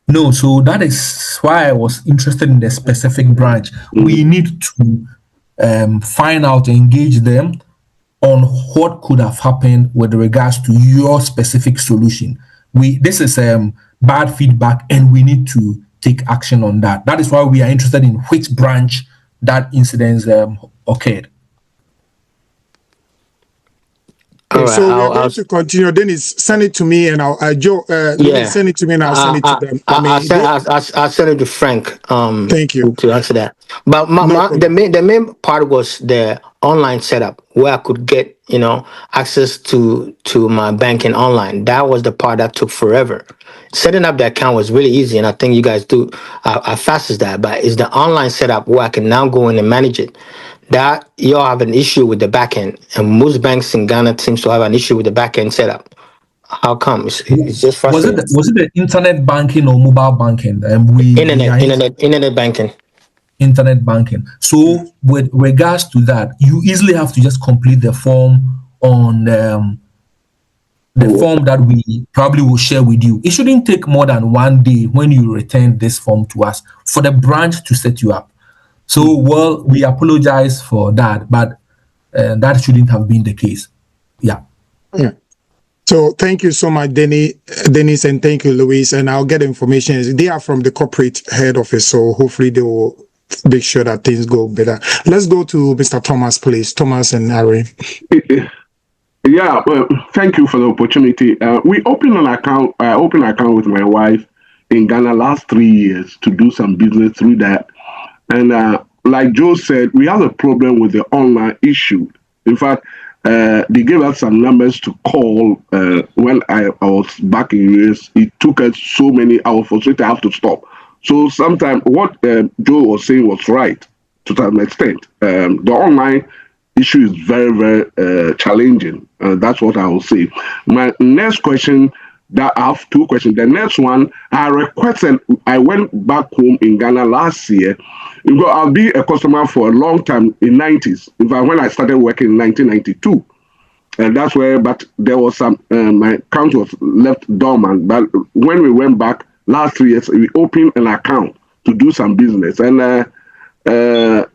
No, so that is why I was interested in the specific branch. We need to find out, engage them on what could have happened with regards to your specific solution. This is bad feedback, and we need to take action on that. That is why we are interested in which branch that incident occurred. Okay, so we're going to continue. Dennis, send it to me, and Joe, send it to me, and I'll send it to them. I'll send it to Frank. Thank you to answer that. But the main part was the online setup where I could get access to my banking online. That was the part that took forever. Setting up the account was really easy, and I think you guys do fast as that. But it's the online setup where I can now go in and manage it. That y'all have an issue with the back end, and most banks in Ghana seems to have an issue with the back end setup. How come? It's just frustrating. Was it the internet banking or mobile banking? Internet banking. Internet banking. So with regards to that, you easily have to just complete the form on the form that we probably will share with you. It shouldn't take more than 1 day when you return this form to us for the branch to set you up. So, well, we apologize for that, but that shouldn't have been the case. Yeah. So thank you so much, Dennis, and thank you, Louise. And I'll get information. They are from the corporate head office, so hopefully they will make sure that things go better. Let's go to Mr. Thomas, please. Thomas and Ari. Yeah, thank you for the opportunity. We opened an account. I opened an account with my wife in Ghana last 3 years to do some business through that. And like Joe said, we have a problem with the online issue. In fact, they gave us some numbers to call when I was back in US. It took us so many hours for it to have to stop. So sometimes what Joe was saying was right to some extent. The online issue is very, very challenging. That's what I will say. My next question, that I have two questions. The next one, I requested, I went back home in Ghana last year. I'll be a customer for a long time in 90s. In fact, when I started working in 1992, and that's where, but there was some, my account was left dormant. But when we went back last 3 years, we opened an account to do some business. And the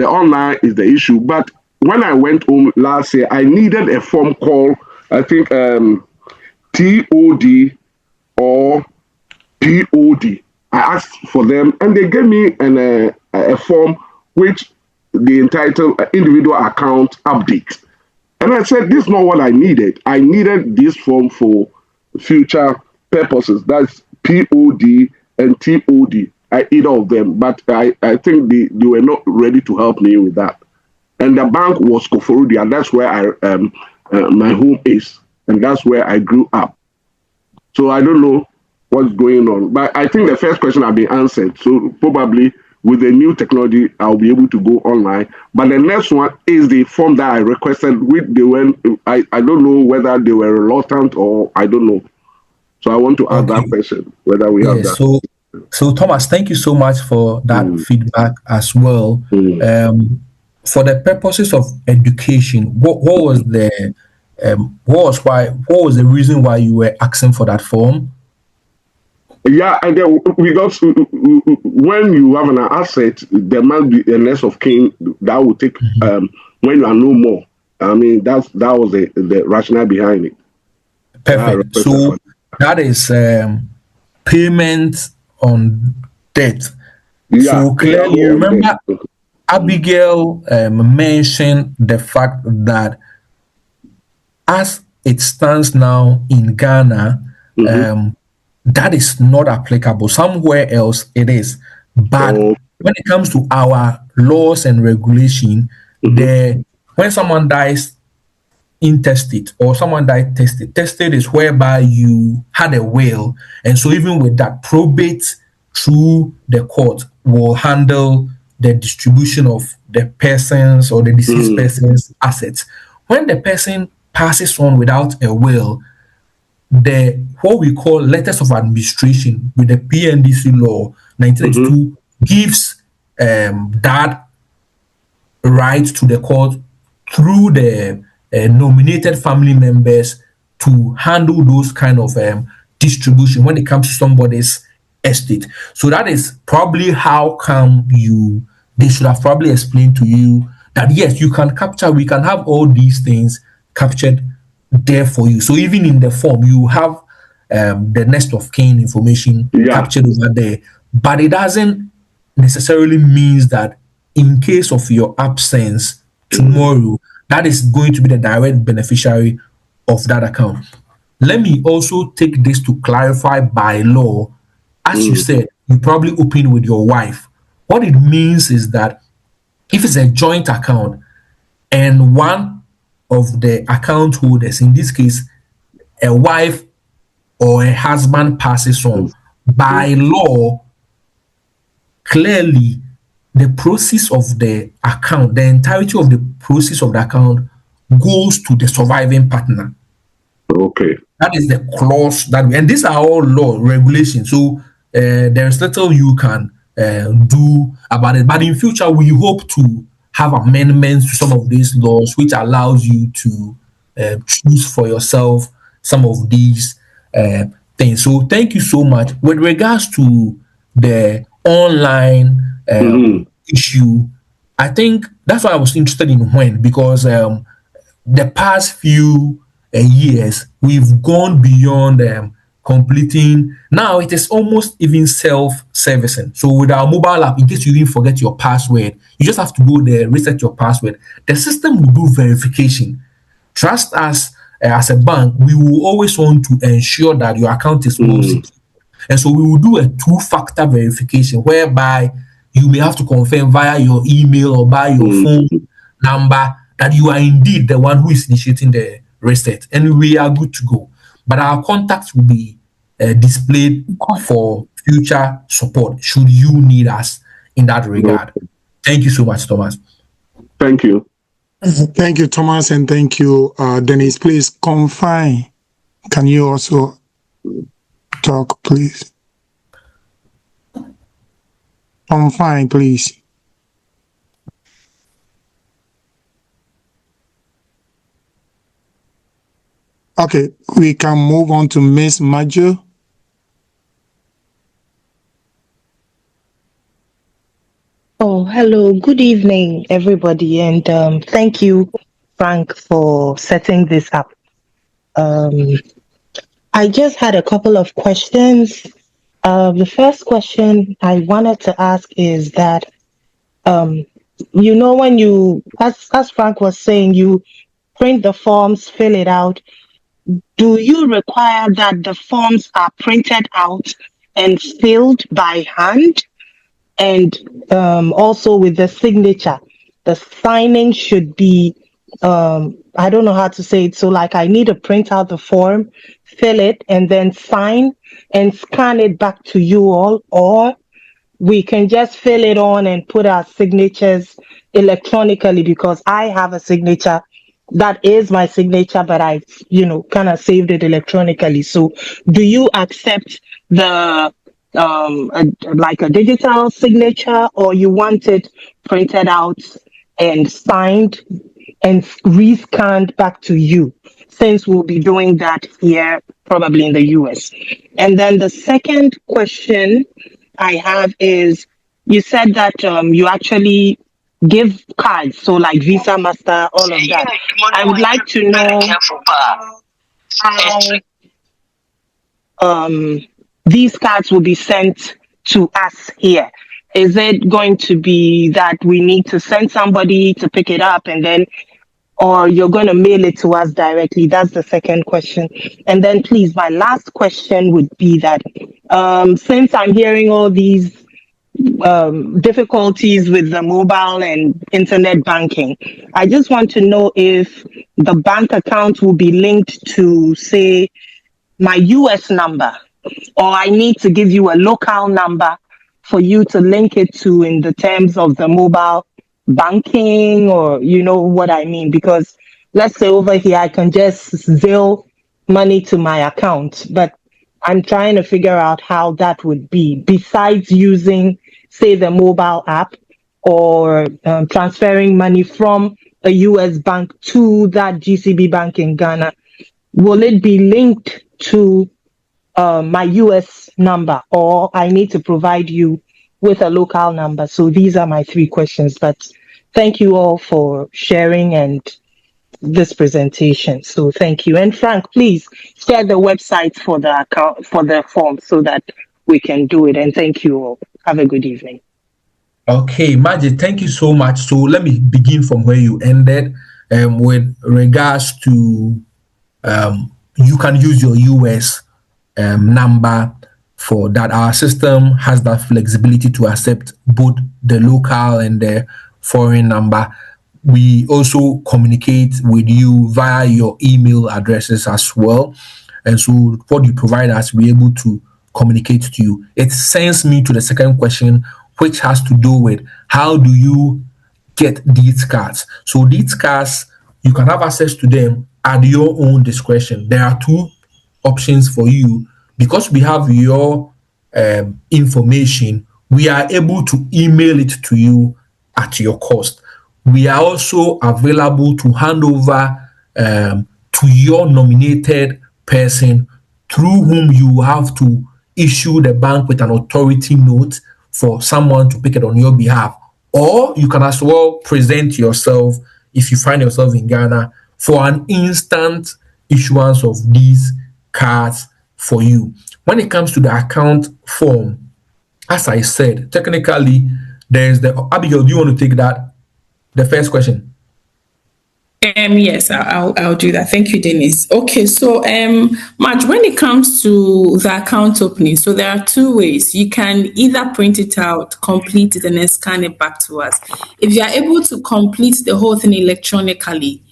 online is the issue. But when I went home last year, I needed a form called, I think, TOD or POD. I asked for them, and they gave me a form which they entitled Individual Account Update. And I said, this is not what I needed. I needed this form for future purposes. That's POD and TOD. I either of them, but I think they were not ready to help me with that. And the bank was Koforidua. That's where my home is, and that's where I grew up. So I don't know what's going on. But I think the first question has been answered. So probably with the new technology, I'll be able to go online. But the next one is the form that I requested. I don't know whether they were reluctant or I don't know. So I want to ask that question, whether we have that. So Thomas, thank you so much for that feedback as well. For the purposes of education, what was the what was the reason why you were asking for that form? Yeah, and then because when you have an asset, there must be a next of kin that will take when you are no more. I mean, that was the rationale behind it. Perfect. So that is payment on debt. Yeah, so clearly, you remember Abigail mentioned the fact that as it stands now in Ghana, that is not applicable. Somewhere else it is. But when it comes to our laws and regulation, when someone dies intestate or someone died testate is whereby you had a will, and so even with that, probate through the court will handle the distribution of the person's or the deceased person's assets. When the person passes on without a will, the what we call letters of administration with the PNDC law 1992 gives that right to the court through the nominated family members to handle those kind of distribution when it comes to somebody's estate. So that is probably how come they should have probably explained to you that yes, we can have all these things captured there for you. So even in the form, you have the next of kin information captured over there, but it doesn't necessarily means that in case of your absence tomorrow, that is going to be the direct beneficiary of that account. Let me also take this to clarify by law. As you said, you probably open with your wife. What it means is that if it's a joint account and one of the account holders, in this case, a wife or a husband passes on, by law, clearly the proceeds of the account, the entirety of the proceeds of the account goes to the surviving partner. Okay. That is the clause and these are all law regulations. So there's little you can do about it. But in future, we hope to have amendments to some of these laws, which allows you to choose for yourself some of these things. So thank you so much. With regards to the online issue, I think that's why I was interested in because the past few years we've gone beyond completing. Now it is almost even self-servicing. So with our mobile app, in case you even forget your password, you just have to go there, reset your password. The system will do verification. Trust us, as a bank, we will always want to ensure that your account is more secure. And so we will do a two-factor verification whereby you may have to confirm via your email or by your phone number that you are indeed the one who is initiating the reset, and we are good to go. But our contacts will be displayed for future support should you need us in that regard. Thank you so much, Thomas. Thank you. Thank you, Thomas, and thank you, Dennis. Please confine. Can you also talk, please? Confine, please. Okay, we can move on to Miss Majo. Oh, hello. Good evening, everybody. And thank you, Frank, for setting this up. I just had a couple of questions. The first question I wanted to ask is that, when you, as Frank was saying, you print the forms, fill it out. Do you require that the forms are printed out and filled by hand? And also with the signature, the signing should be I don't know how to say it. So like I need to print out the form, fill it, and then sign and scan it back to you all, or we can just fill it on and put our signatures electronically, because I have a signature that is my signature, but I, kind of saved it electronically. So do you accept the like a digital signature, or you want it printed out and signed and rescanned back to you, since we'll be doing that here probably in the US? And then the second question I have is, you said that you actually give cards, so like Visa, Master, all of that. I would like to know how these cards will be sent to us here. Is it going to be that we need to send somebody to pick it up, and then, or you're going to mail it to us directly? That's the second question. And then please, my last question would be that since I'm hearing all these difficulties with the mobile and internet banking, I just want to know if the bank account will be linked to, say, my US number, or I need to give you a local number for you to link it to in the terms of the mobile banking, or you know what I mean? Because let's say over here I can just Zelle money to my account, but I'm trying to figure out how that would be, besides using, say, the mobile app, or transferring money from a US bank to that GCB bank in Ghana. Will it be linked to my US number, or I need to provide you with a local number? So these are my three questions, but thank you all for sharing and this presentation. So thank you. And Frank, please share the website for the account, for the form, so that we can do it. And thank you all. Have a good evening. Okay, Majid, thank you so much. So let me begin from where you ended with regards to you can use your US number for that. Our system has that flexibility to accept both the local and the foreign number. We also communicate with you via your email addresses as well. And so what you provide us, we're able to communicate to you. It sends me to the second question, which has to do with how do you get these cards. So these cards, you can have access to them at your own discretion. There are two options for you. Because we have your information, we are able to email it to you at your cost. We are also available to hand over to your nominated person, through whom you have to issue the bank with an authority note for someone to pick it on your behalf. Or you can as well present yourself, if you find yourself in Ghana, for an instant issuance of these cards for you. When it comes to the account form, as I said, technically, there's the Abigail. Do you want to take that? The first question. Yes, I'll do that. Thank you, Dennis. Okay, so Marge, when it comes to the account opening, so there are two ways. You can either print it out, complete it, and then scan it back to us. If you are able to complete the whole thing electronically,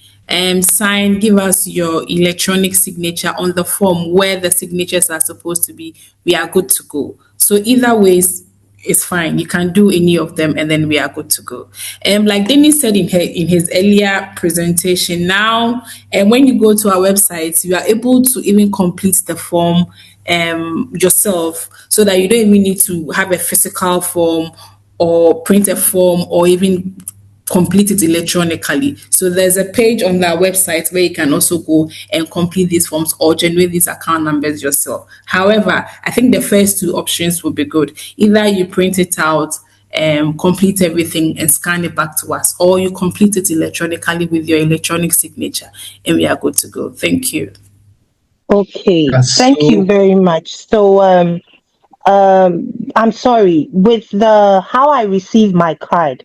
sign, give us your electronic signature on the form where the signatures are supposed to be, we are good to go. So either ways, it's fine. You can do any of them, and then we are good to go. Like Dennis said in his earlier presentation, now, and when you go to our website, you are able to even complete the form yourself, so that you don't even need to have a physical form or print a form or even complete it electronically. So there's a page on our website where you can also go and complete these forms or generate these account numbers yourself. However, I think the first two options will be good. Either you print it out, complete everything and scan it back to us, or you complete it electronically with your electronic signature, and we are good to go. Thank you. Okay, thank you very much. So I'm sorry, with the how I receive my card,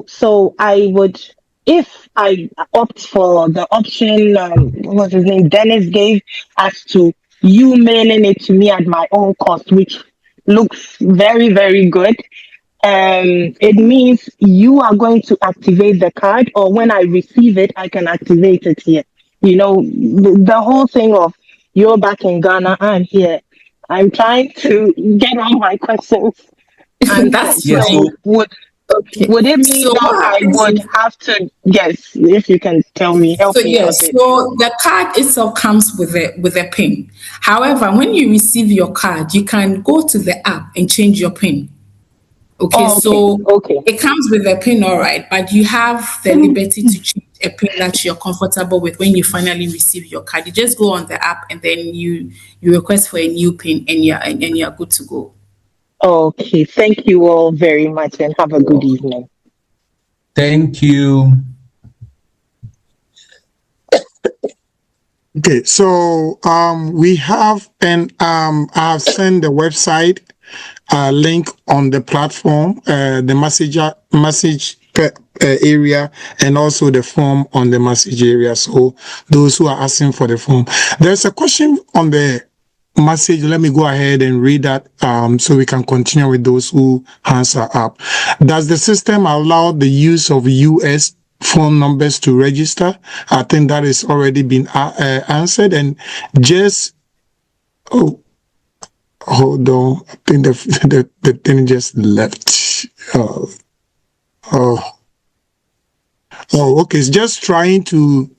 so I would, if I opt for the option, what was his name, Dennis gave, as to you mailing it to me at my own cost, which looks very, very good. it means you are going to activate the card, or when I receive it, I can activate it here. You know, the whole thing of you're back in Ghana, I'm here. I'm trying to get all my questions answered. That's Yeah, So fine. so Okay. would it mean So that what I happens would is, have to, yes, if you can tell me, help so me out a yes, bit. so the card itself comes with a PIN. However, when you receive your card, you can go to the app and change your PIN. Okay, Oh, okay, so okay. it comes with a PIN, all right, but you have the liberty to change a PIN that you're comfortable with when you finally receive your card. You just go on the app and then you request for a new PIN and you're good to go. Okay, thank you all very much and have a good evening. thank you. Okay, so we have I've sent the website link on the platform, the message area, and also the form on the message area. So those who are asking for the form, there's a question on the message. Let me go ahead and read that so we can continue with those who hands are up. Does the system allow the use of US phone numbers to register? I think that has already been answered. And just hold on, I think the thing just left. Okay, it's just trying to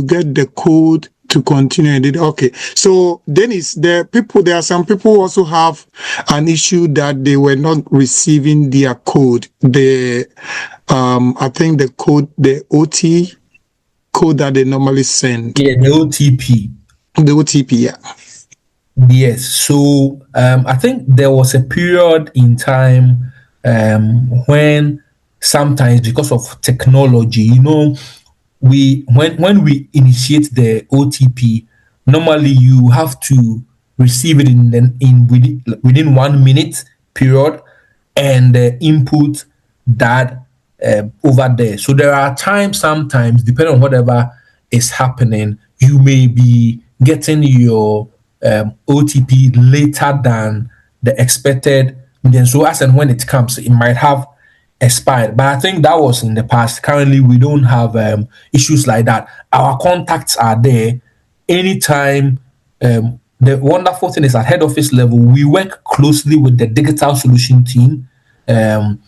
get the code to continue. And okay, so then there are some people who also have an issue that they were not receiving their code. I think the code, the OT code that they normally send. Yeah, the OTP. The OTP, yeah. Yes. So I think there was a period in time when sometimes because of technology, when we initiate the OTP, normally you have to receive it within 1 minute period and input that over there. So there are times, sometimes, depending on whatever is happening, you may be getting your OTP later than the expected. Then, so as and when it comes, it might have expired. But I think that was in the past. Currently, we don't have issues like that. Our contacts are there anytime. The wonderful thing is at head office level, we work closely with the digital solution team. And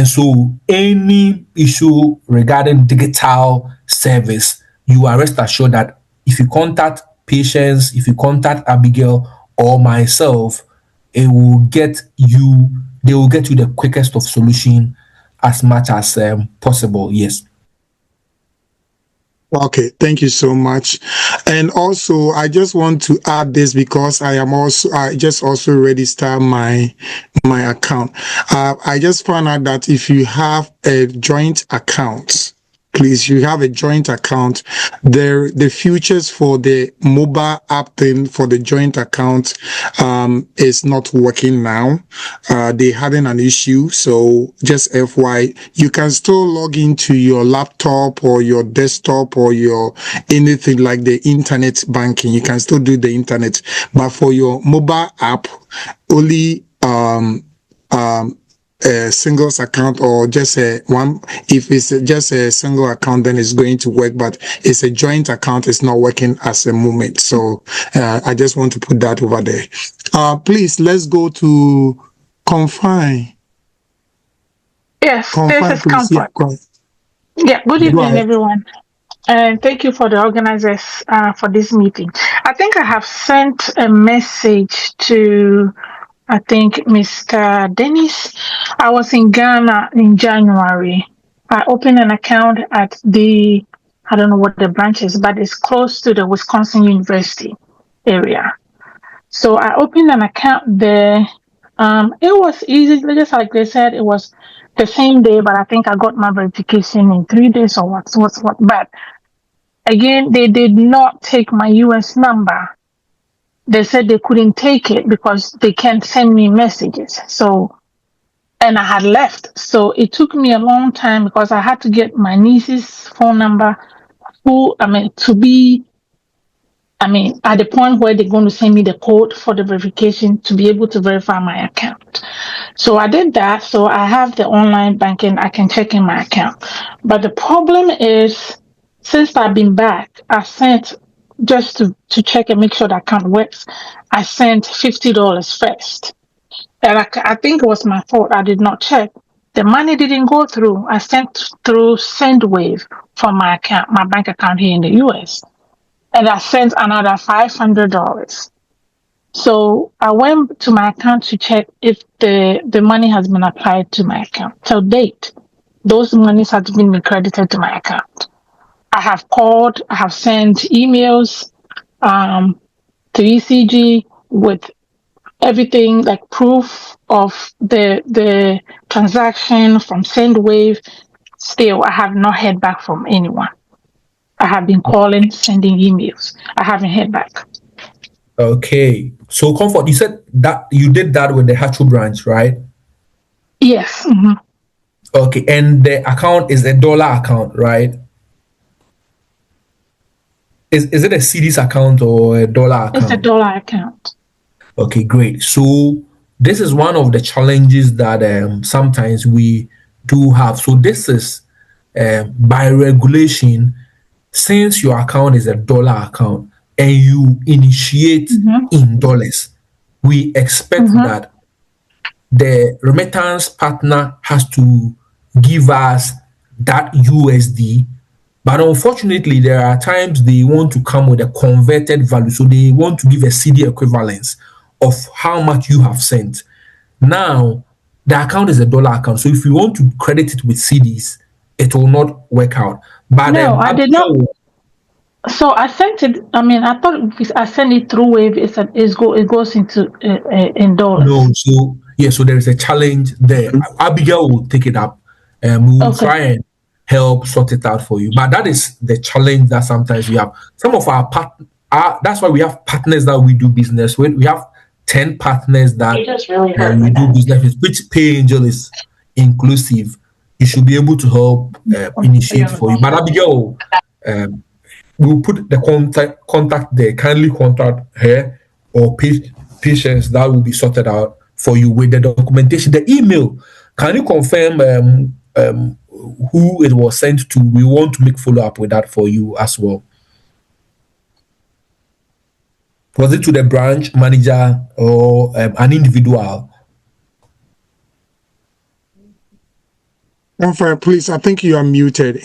so any issue regarding digital service, you are rest assured that if you contact Patience, if you contact Abigail or myself, they will get you the quickest of solution as much as possible. Yes. Okay, thank you so much. And also, I just want to add this because I just also registered my account. I just found out that if you have a joint account, please, you have a joint account, the features for the mobile app thing for the joint account is not working now. They having an issue, so just FY, you can still log into your laptop or your desktop or your anything like the internet banking. You can still do the internet, but for your mobile app, only a singles account or just a one. If it's just a single account, then it's going to work, but it's a joint account, it's not working as a moment. So I just want to put that over there. Please, let's go to Confine. Yes, Confine, this is please. Comfort. Yeah, good Go evening, ahead. everyone. And thank you for the organizers for this meeting. I think I have sent a message to, I think, Mr. Dennis. I was in Ghana in January. I opened an account at I don't know what the branch is, but it's close to the Wisconsin University area. So I opened an account there. It was easy, just like they said, it was the same day, but I think I got my verification in 3 days or what. But again, they did not take my US number. They said they couldn't take it because they can't send me messages. So, and I had left. So it took me a long time because I had to get my niece's phone number, to be at the point where they're going to send me the code for the verification to be able to verify my account. So I did that. So I have the online banking. I can check in my account. But the problem is, since I've been back, I sent, just to check and make sure the account works, I sent $50 first. And I think it was my fault. I did not check. The money didn't go through. I sent through SendWave from my account, my bank account here in the US. And I sent another $500. So I went to my account to check if the money has been applied to my account. Till date, those monies have been credited to my account. I have called, I have sent emails to ECG with everything, like proof of the transaction from SendWave. Still, I have not heard back from anyone. I have been calling, sending emails. I haven't heard back. Okay. So, Comfort, you said that you did that with the Hatcho branch, right? Yes. Mm-hmm. Okay. And the account is a dollar account, right? Is it a CDs account or a dollar account? It's a dollar account. Okay, great. So this is one of the challenges that sometimes we do have. So this is by regulation, since your account is a dollar account and you initiate in dollars, we expect that the remittance partner has to give us that USD. But unfortunately, there are times they want to come with a converted value. So they want to give a CD equivalence of how much you have sent. Now, the account is a dollar account. So if you want to credit it with CDs, it will not work out. But no, I did not. So I sent it. I thought if I send it through Wave, it goes into in dollars. No, so there is a challenge there. Abigail will take it up, and we will try and help sort it out for you. But that is the challenge that sometimes we have. Some of our that's why we have partners that we do business with. We have 10 partners that we do business with, which PayAngel is inclusive. You should be able to help initiate for you. But Abigail, we'll put the contact there. Kindly contact her or Patience. That will be sorted out for you with the documentation. The email, can you confirm who it was sent to? We want to make follow-up with that for you as well. Was it to the branch manager or an individual? Please, I think you are muted.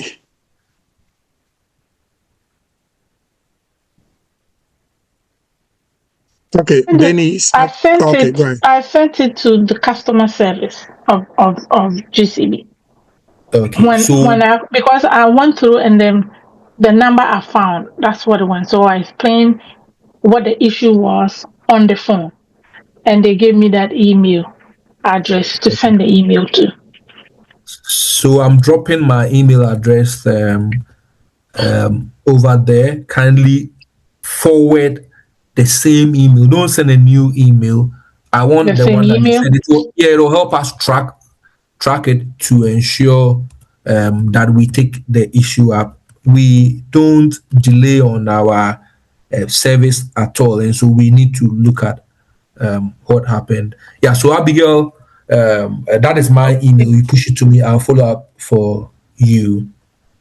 Okay, Dennis. I sent it to the customer service of GCB. Okay. Because I went through and then the number I found, that's what it went. So I explained what the issue was on the phone, and they gave me that email address to send the email to. So I'm dropping my email address over there. Kindly forward the same email. Don't send a new email. I want the one that you send it. It'll help us track it to ensure that we take the issue up. We don't delay on our service at all, and so we need to look at what happened. Yeah, so Abigail, that is my email. You push it to me, I'll follow up for you.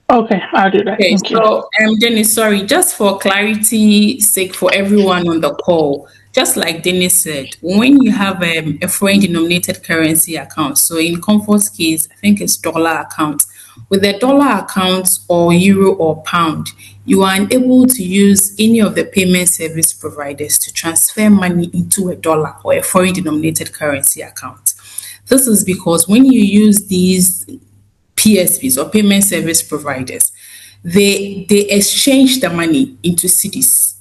Okay, I'll do that. Okay, Thank you. so Dennis, sorry, just for clarity's sake for everyone on the call, just like Dennis said, when you have a foreign denominated currency account, so in Comfort's case, I think it's dollar account. With a dollar account or euro or pound, you are unable to use any of the payment service providers to transfer money into a dollar or a foreign denominated currency account. This is because when you use these PSPs or payment service providers, they exchange the money into cedis.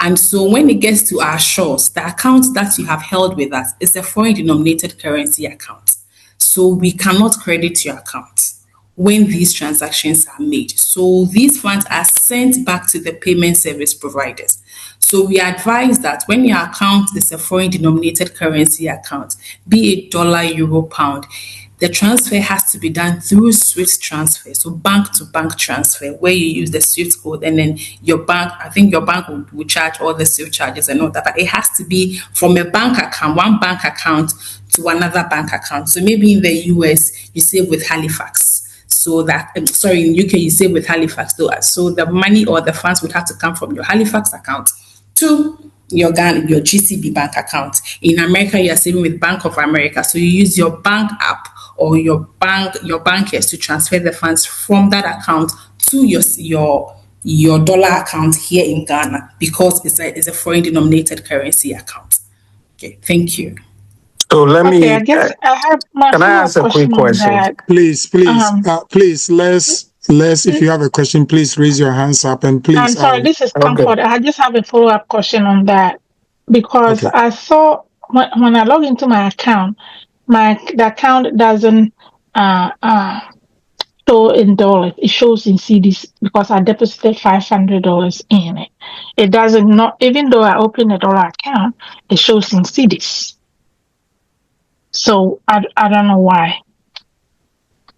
And so when it gets to our shores, the account that you have held with us is a foreign denominated currency account. So we cannot credit your account when these transactions are made. So these funds are sent back to the payment service providers. So we advise that when your account is a foreign denominated currency account, be it dollar, euro, pound, the transfer has to be done through SWIFT transfer, so bank to bank transfer, where you use the SWIFT code, and then your bank, I think your bank will charge all the SWIFT charges and all that, but it has to be from a bank account, one bank account to another bank account. So maybe in the US, you save with Halifax. So that, sorry, in UK, you save with Halifax. So the money or the funds would have to come from your Halifax account to your GCB bank account. In America, you are saving with Bank of America. So you use your bank app or your bankers to transfer the funds from that account to your dollar account here in Ghana, because it's a foreign denominated currency account. Okay, thank you. So let me. I guess I have my Can I ask a quick question? Please, let's. If you have a question, please raise your hands up and please. I'm sorry, this is Comfort. I just have a follow-up question on that, because I saw when I log into my account, the account doesn't show in dollars. It shows in CDs because I deposited $500 in it. It doesn't not even though I open a dollar account, it shows in CDs. So I don't know why.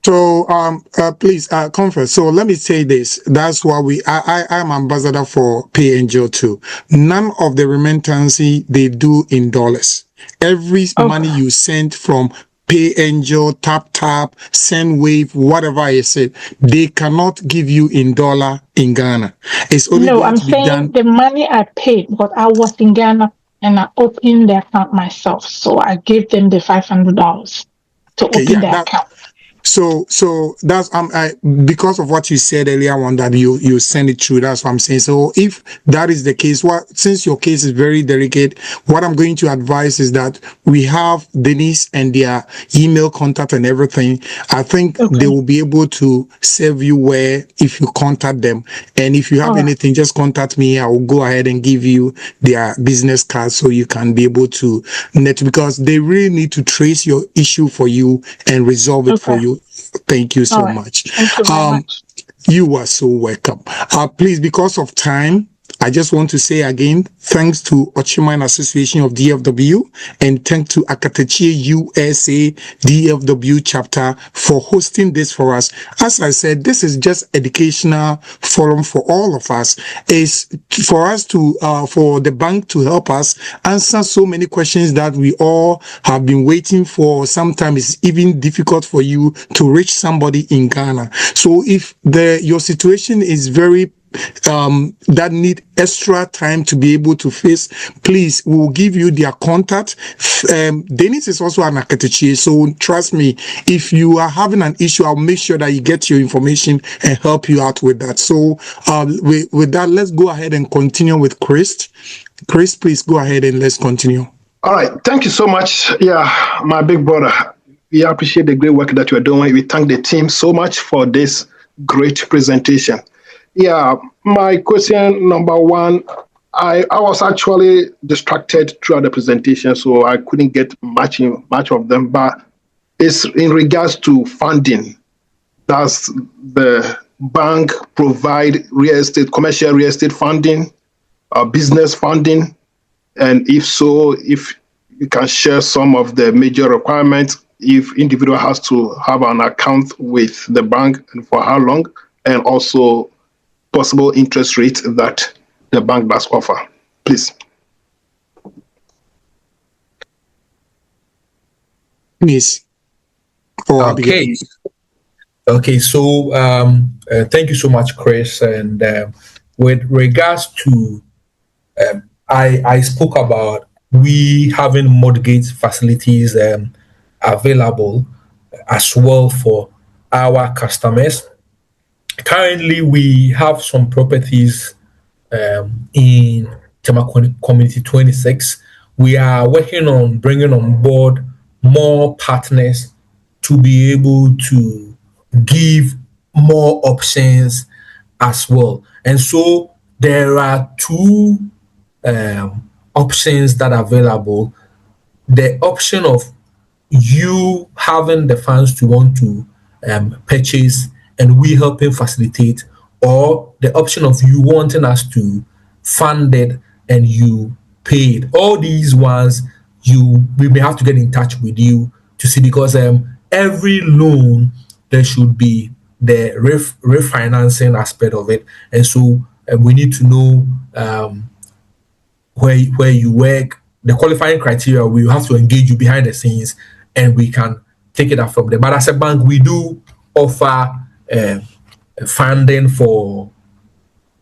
So please Comfort. So let me say this. That's why I am ambassador for PayAngel too. None of the remittance they do in dollars. Every money you send from PayAngel, Tap, SendWave, whatever I said, they cannot give you in dollar in Ghana. It's only I'm saying the money I paid, because I was in Ghana and I opened the account myself. So I gave them the $500 to open the account. So that's because of what you said earlier on that you send it through. That's what I'm saying. So if that is the case, since your case is very delicate, what I'm going to advise is that we have Denise and their email contact and everything. I think they will be able to serve you where if you contact them. And if you have anything, just contact me. I will go ahead and give you their business card so you can be able to because they really need to trace your issue for you and resolve it for you. Thank you so much. Thank you very much. You are so welcome. Please, because of time, I just want to say again, thanks to OKYEMAN Association of DFW and thanks to AKATAKYIE USA DFW-CHAPTER for hosting this for us. As I said, this is just educational forum for all of us. It's for us to, for the bank to help us answer so many questions that we all have been waiting for. Sometimes it's even difficult for you to reach somebody in Ghana. So if your situation is very that need extra time to be able to face, please, we'll give you their contact. Dennis is also an AKATAKYIE, so trust me, if you are having an issue, I'll make sure that you get your information and help you out with that. So with that, let's go ahead and continue with Chris. Chris, please go ahead and let's continue. All right, thank you so much. Yeah, my big brother, we appreciate the great work that you're doing. We thank the team so much for this great presentation. Yeah, my question number one, I was actually distracted throughout the presentation, so I couldn't get much of them, but it's in regards to funding. Does the bank provide commercial real estate funding, business funding? And if so, if you can share some of the major requirements, if individual has to have an account with the bank and for how long, and also possible interest rate that the bank does offer, please. Please. Okay. So thank you so much, Chris. And with regards to, I spoke about we having mortgage facilities available as well for our customers. Currently, we have some properties in Tema Community 26. We are working on bringing on board more partners to be able to give more options as well. And so there are two options that are available. The option of you having the funds to want to purchase and we helping facilitate, or the option of you wanting us to fund it and you pay it. All these ones, we may have to get in touch with you to see, because every loan there should be the refinancing aspect of it, and so we need to know where you work, the qualifying criteria. We have to engage you behind the scenes, and we can take it up from there. But as a bank, we do offer funding for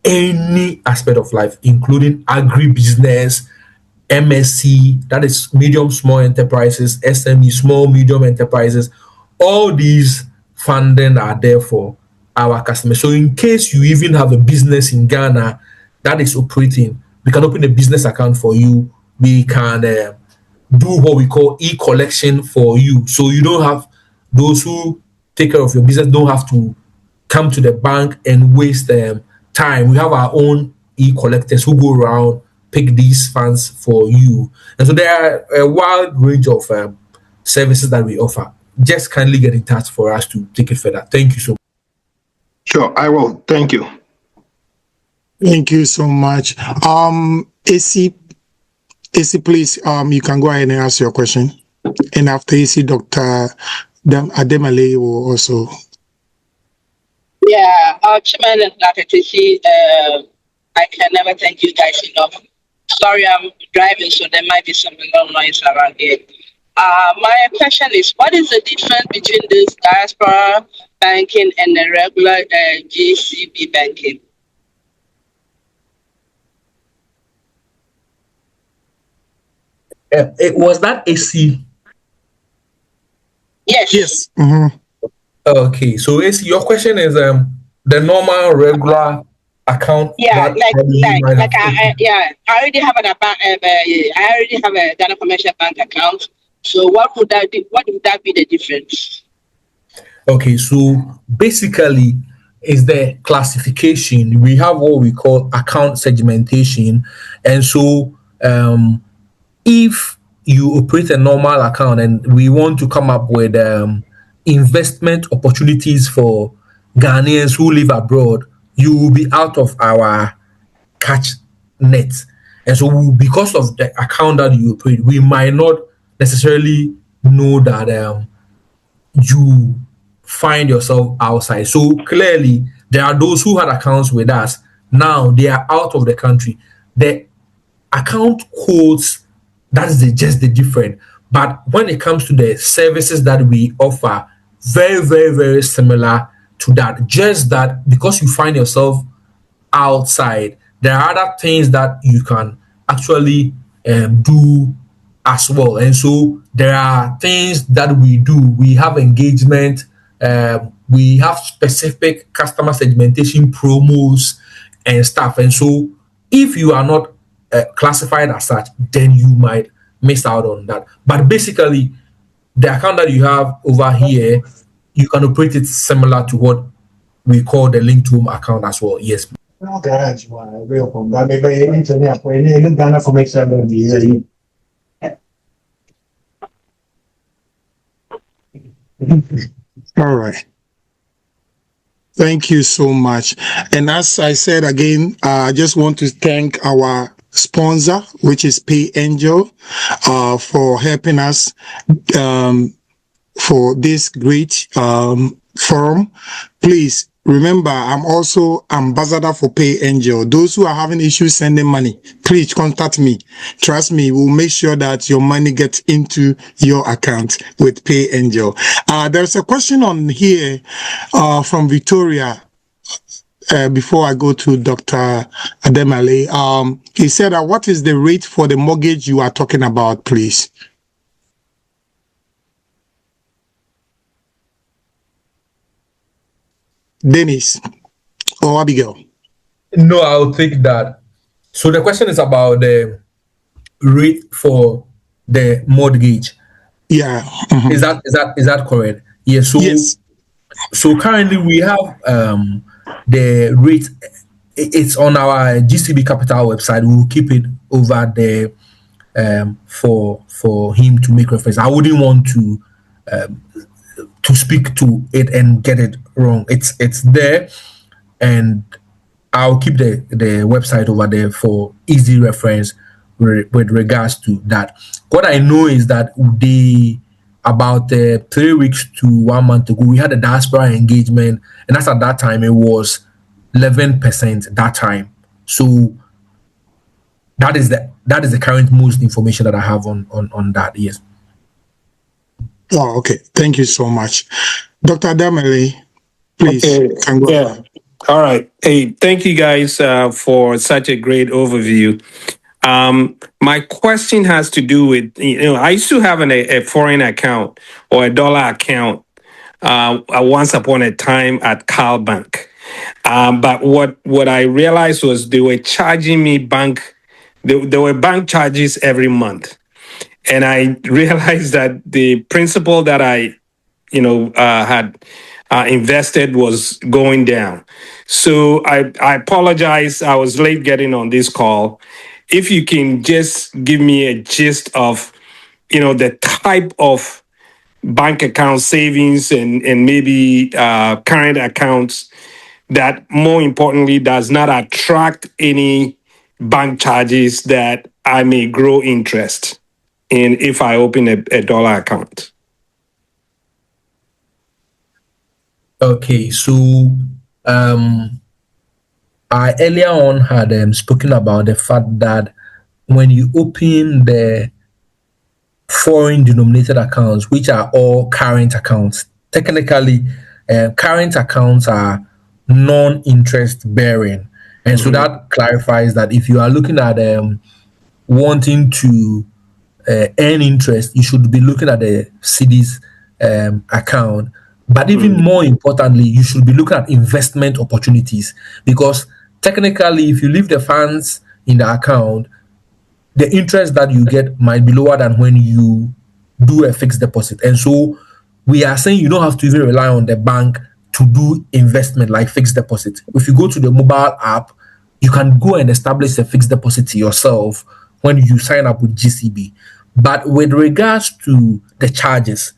any aspect of life, including agribusiness, MSC, that is medium small enterprises, SME, small medium enterprises. All these funding are there for our customers. So in case you even have a business in Ghana that is operating, we can open a business account for you. We can do what we call e-collection for you. So you don't have, those who take care of your business don't have to come to the bank and waste time. We have our own e-collectors who go around, pick these funds for you. And so there are a wide range of services that we offer. Just kindly get in touch for us to take it further. Thank you so much. Sure, I will. Thank you. Thank you so much. AC, please, you can go ahead and ask your question. And after AC, Dr. Ademale will also. Yeah, Chairman and AKATAKYIE, I can never thank you guys enough. Sorry, I'm driving, so there might be some long noise around here. My question is, what is the difference between this diaspora banking and the regular GCB banking? It was that AC? Yes. Yes. Okay, so AC, your question is the normal regular account. Yeah, I already have I already have a Ghana commercial bank account. So what would that be? What would that be the difference? Okay, so basically, is the classification. We have what we call account segmentation, and so if you operate a normal account and we want to come up with investment opportunities for Ghanaians who live abroad, you will be out of our catch net. And so because of the account that you operate, we might not necessarily know that you find yourself outside. So clearly, there are those who had accounts with us. Now they are out of the country. The account codes, that is just the difference. But when it comes to the services that we offer, very, very, very similar to that. Just that because you find yourself outside, there are other things that you can actually do as well. And so there are things that we do. We have engagement. We have specific customer segmentation promos and stuff. And so if you are not classified as such, then you might miss out on that. But basically, the account that you have over here, you can operate it similar to what we call the linked home account as well. Yes. All right. Thank you so much. And as I said again, I just want to thank our sponsor, which is Pay Angel, for helping us for this great forum. Please remember, I'm also ambassador for Pay Angel. Those who are having issues sending money, please contact me. Trust me, we'll make sure that your money gets into your account with Pay Angel. There's a question on here from Victoria. Before I go to Dr. Ademale, he said, what is the rate for the mortgage you are talking about, please? Dennis or Abigail? No, I'll take that. So the question is about the rate for the mortgage. Yeah. Is that correct? Yeah. So yes. So currently we have the rate. It's on our GCB Capital website. We'll keep it over there for him to make reference. I wouldn't want to speak to it and get it wrong. It's there, and I'll keep the website over there for easy reference with regards to that. What I know is that about 3 weeks to 1 month ago, we had a diaspora engagement, and that's at that time it was 11% that time. So that is the current most information that I have on that. Yes. Oh, okay. Thank you so much, Dr. Damele. Please, can go ahead. All right. Hey, thank you guys for such a great overview. My question has to do with, I used to have a foreign account or a dollar account once upon a time at Carl Bank. But what I realized was they were charging me there were bank charges every month. And I realized that the principal that I, had invested was going down. So I apologize. I was late getting on this call. If you can just give me a gist of, the type of bank account savings and maybe current accounts that, more importantly, does not attract any bank charges that I may grow interest in if I open a dollar account. Okay, so I earlier on had spoken about the fact that when you open the foreign denominated accounts, which are all current accounts, technically current accounts are non-interest bearing. And so that clarifies that if you are looking at wanting to earn interest, you should be looking at the CD's account. But even more importantly, you should be looking at investment opportunities, because technically, if you leave the funds in the account, the interest that you get might be lower than when you do a fixed deposit. And so we are saying you don't have to even rely on the bank to do investment like fixed deposit. If you go to the mobile app, you can go and establish a fixed deposit yourself when you sign up with GCB. But with regards to the charges,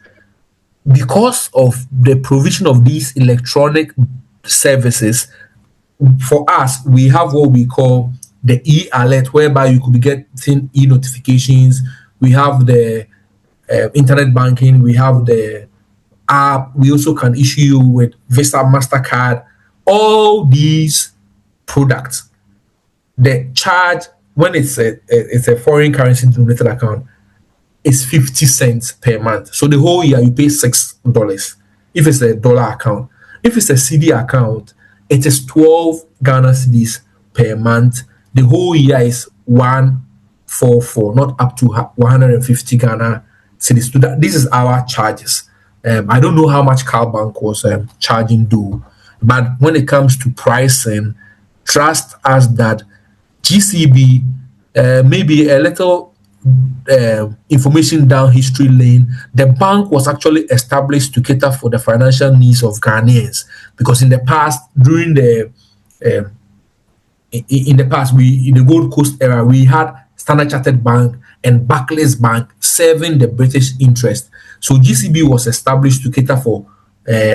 because of the provision of these electronic services, for us, we have what we call the e-alert, whereby you could be getting e-notifications. We have the internet banking. We have the app. We also can issue you with Visa, MasterCard. All these products, the charge when it's a foreign currency denominated account is 50 cents per month. So the whole year you pay $6 if it's a dollar account. If it's a CD account, it is 12 Ghana cedis per month. The whole year is 144, not up to 150 Ghana cedis. So this is our charges. I don't know how much Carl Bank was charging though, but when it comes to pricing, trust us that GCB maybe a little information down history lane. The bank was actually established to cater for the financial needs of Ghanaians, because in the past, during the in the Gold Coast era, we had Standard Chartered Bank and Barclays Bank serving the British interest. So GCB was established to cater for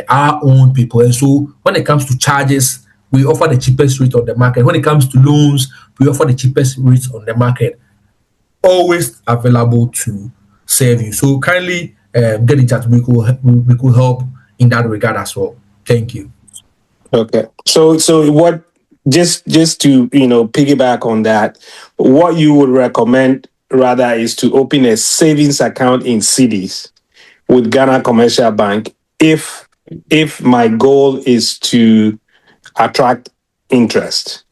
our own people. And so when it comes to charges, we offer the cheapest rate on the market. When it comes to loans, we offer the cheapest rates on the market. Always available to serve you. So kindly get in touch. We could help in that regard as well. Thank you. Okay. So what? Just to piggyback on that, what you would recommend rather is to open a savings account in cedis with Ghana Commercial Bank if my goal is to attract interest.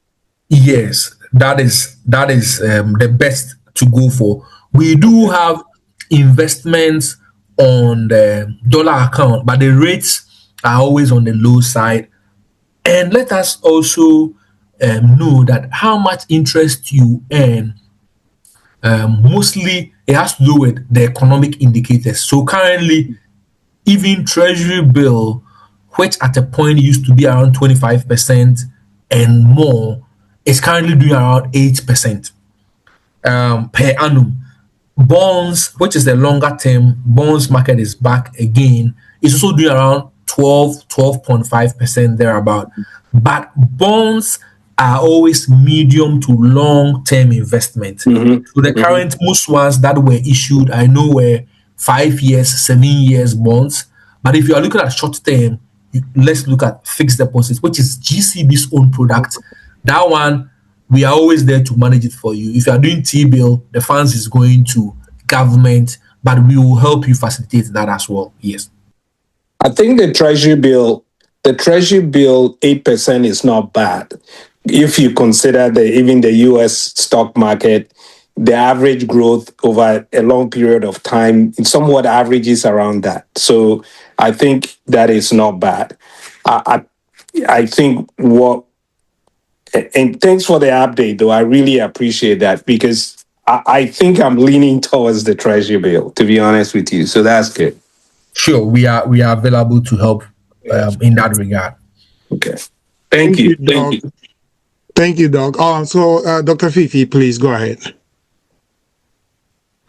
Yes, that is the best to go for. We do have investments on the dollar account, but the rates are always on the low side. And let us also know that how much interest you earn, mostly it has to do with the economic indicators. So currently, even Treasury bill, which at a point used to be around 25% and more, is currently doing around 8%. Per annum. Bonds, which is the longer term, bonds market is back again. It's also doing around 12.5% thereabout. But bonds are always medium to long term investment. So the current most ones that were issued, I know were 5 years, 7 years bonds. But if you are looking at short term, let's look at fixed deposits, which is GCB's own product. That one, we are always there to manage it for you. If you are doing T-bill, the funds is going to government, but we will help you facilitate that as well. Yes. I think the Treasury bill 8% is not bad. If you consider even the US stock market, the average growth over a long period of time, it somewhat averages around that. So I think that is not bad. I think and thanks for the update, though. I really appreciate that because I think I'm leaning towards the Treasury bill, to be honest with you. So that's good. Sure, we are available to help in that regard. Okay. Thank you. Thank you. Thank you, Doc. So Dr. Fifi, please go ahead.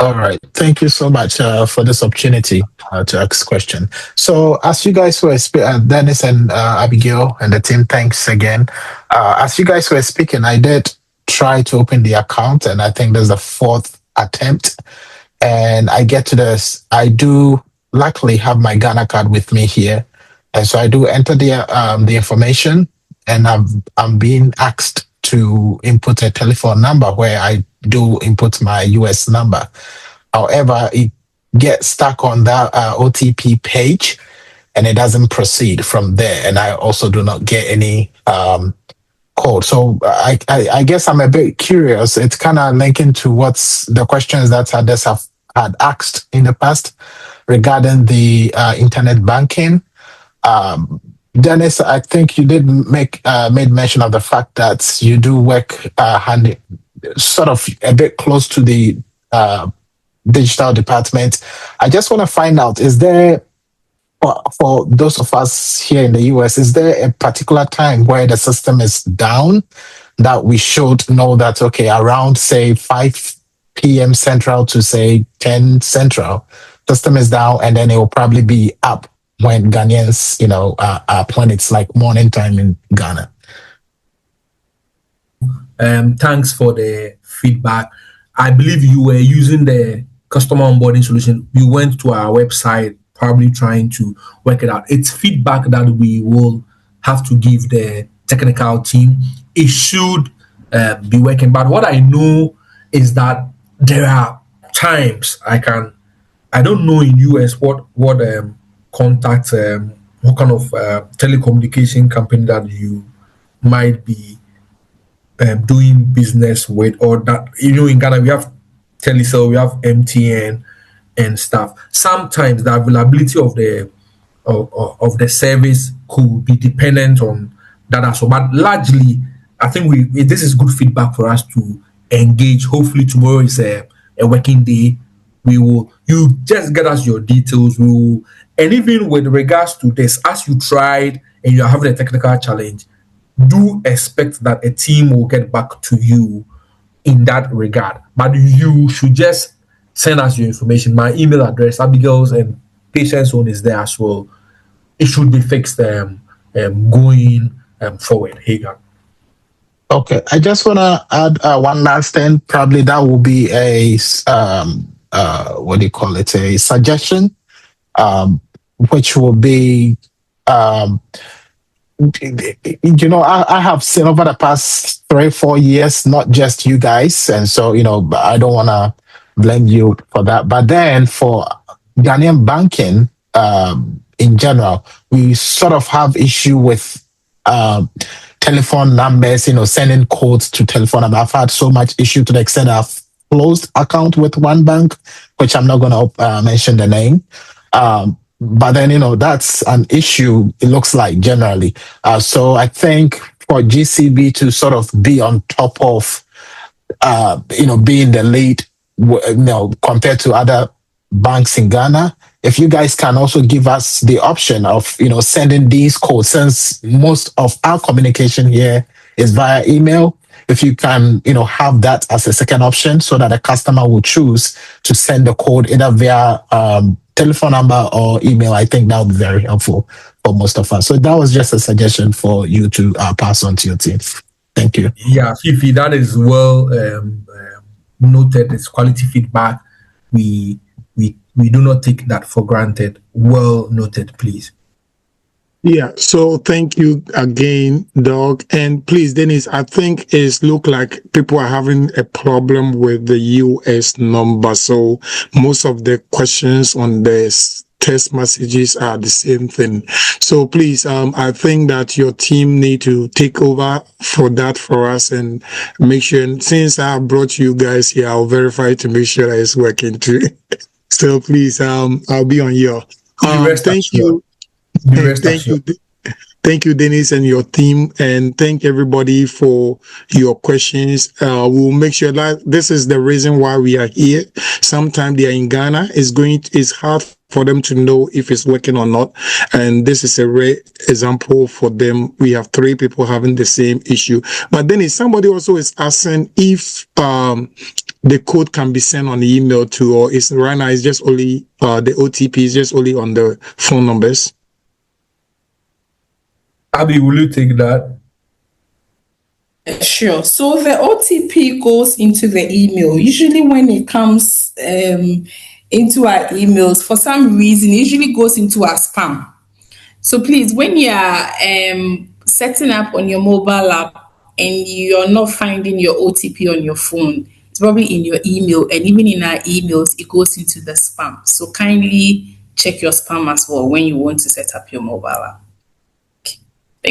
All right. Thank you so much for this opportunity to ask question. So as you guys were speaking, Dennis and Abigail and the team, thanks again. As you guys were speaking, I did try to open the account, and I think there's the 4th attempt. And I get to this. I do luckily have my Ghana card with me here, and so I do enter the information, and I'm being asked to input a telephone number where I do input my US number. However, it gets stuck on that OTP page and it doesn't proceed from there. And I also do not get any code. So I guess I'm a bit curious. It's kind of linking to what's the questions that others have had asked in the past regarding the internet banking. Dennis, I think you did made mention of the fact that you do work sort of a bit close to the digital department. I just want to find out, is there, for those of us here in the US, is there a particular time where the system is down that we should know that, okay, around say 5 p.m. Central to say 10 Central, system is down, and then it will probably be up when Ghanaians, up when it's like morning time in Ghana? Thanks for the feedback. I believe you were using the customer onboarding solution. You went to our website, probably trying to work it out. It's feedback that we will have to give the technical team. It should be working. But what I know is that there are times I don't know in US what contact, what kind of telecommunication company that you might be doing business with, or that, in Ghana we have Telecel, we have MTN and stuff. Sometimes the availability of the service could be dependent on that as well. But largely, I think this is good feedback for us to engage. Hopefully tomorrow is a working day. You just get us your details. And even with regards to this, as you tried and you're having a technical challenge, do expect that a team will get back to you in that regard. But you should just send us your information. My email address, Abigail's and Patient's own, is there as well. It should be fixed going forward. Hagan. Okay, I just want to add one last thing. Probably that will be a a suggestion, which will be, I have seen over the past 3-4 years, not just you guys, and so I don't want to blame you for that. But then for Ghanaian banking in general, we sort of have issue with telephone numbers, sending codes to telephone number. I've had so much issue to the extent I've closed account with one bank, which I'm not going to mention the name. But then, that's an issue, it looks like, generally. So I think for GCB to sort of be on top of, being the lead, compared to other banks in Ghana, if you guys can also give us the option of, sending these codes, since most of our communication here is via email, if you can, have that as a second option so that the customer will choose to send the code either via telephone number or email, I think that would be very helpful for most of us. So that was just a suggestion for you to pass on to your team. Thank you. Yeah, Fifi, that is well noted. It's quality feedback. We we do not take that for granted. Well noted, please. Yeah, so thank you again, Doug. And please, Dennis, I think it's look like people are having a problem with the US number. So most of the questions on the text messages are the same thing. So please, I think that your team need to take over for that for us and make sure. And since I brought you guys here, I'll verify to make sure that it's working too. So please, I'll be on your. Thank you. Thank you. Thank you, Dennis, and your team, and thank everybody for your questions. We'll make sure that this is the reason why we are here. Sometimes they are in Ghana. It's hard for them to know if it's working or not, and this is a rare example for them. We have 3 people having the same issue. But then somebody also is asking if the code can be sent on the email too, or is right now it's just only the OTP is just only on the phone numbers. Abby, will you take that? Sure. So the OTP goes into the email. Usually when it comes into our emails, for some reason, it usually goes into our spam. So please, when you are setting up on your mobile app and you're not finding your OTP on your phone, it's probably in your email, and even in our emails, it goes into the spam. So kindly check your spam as well when you want to set up your mobile app.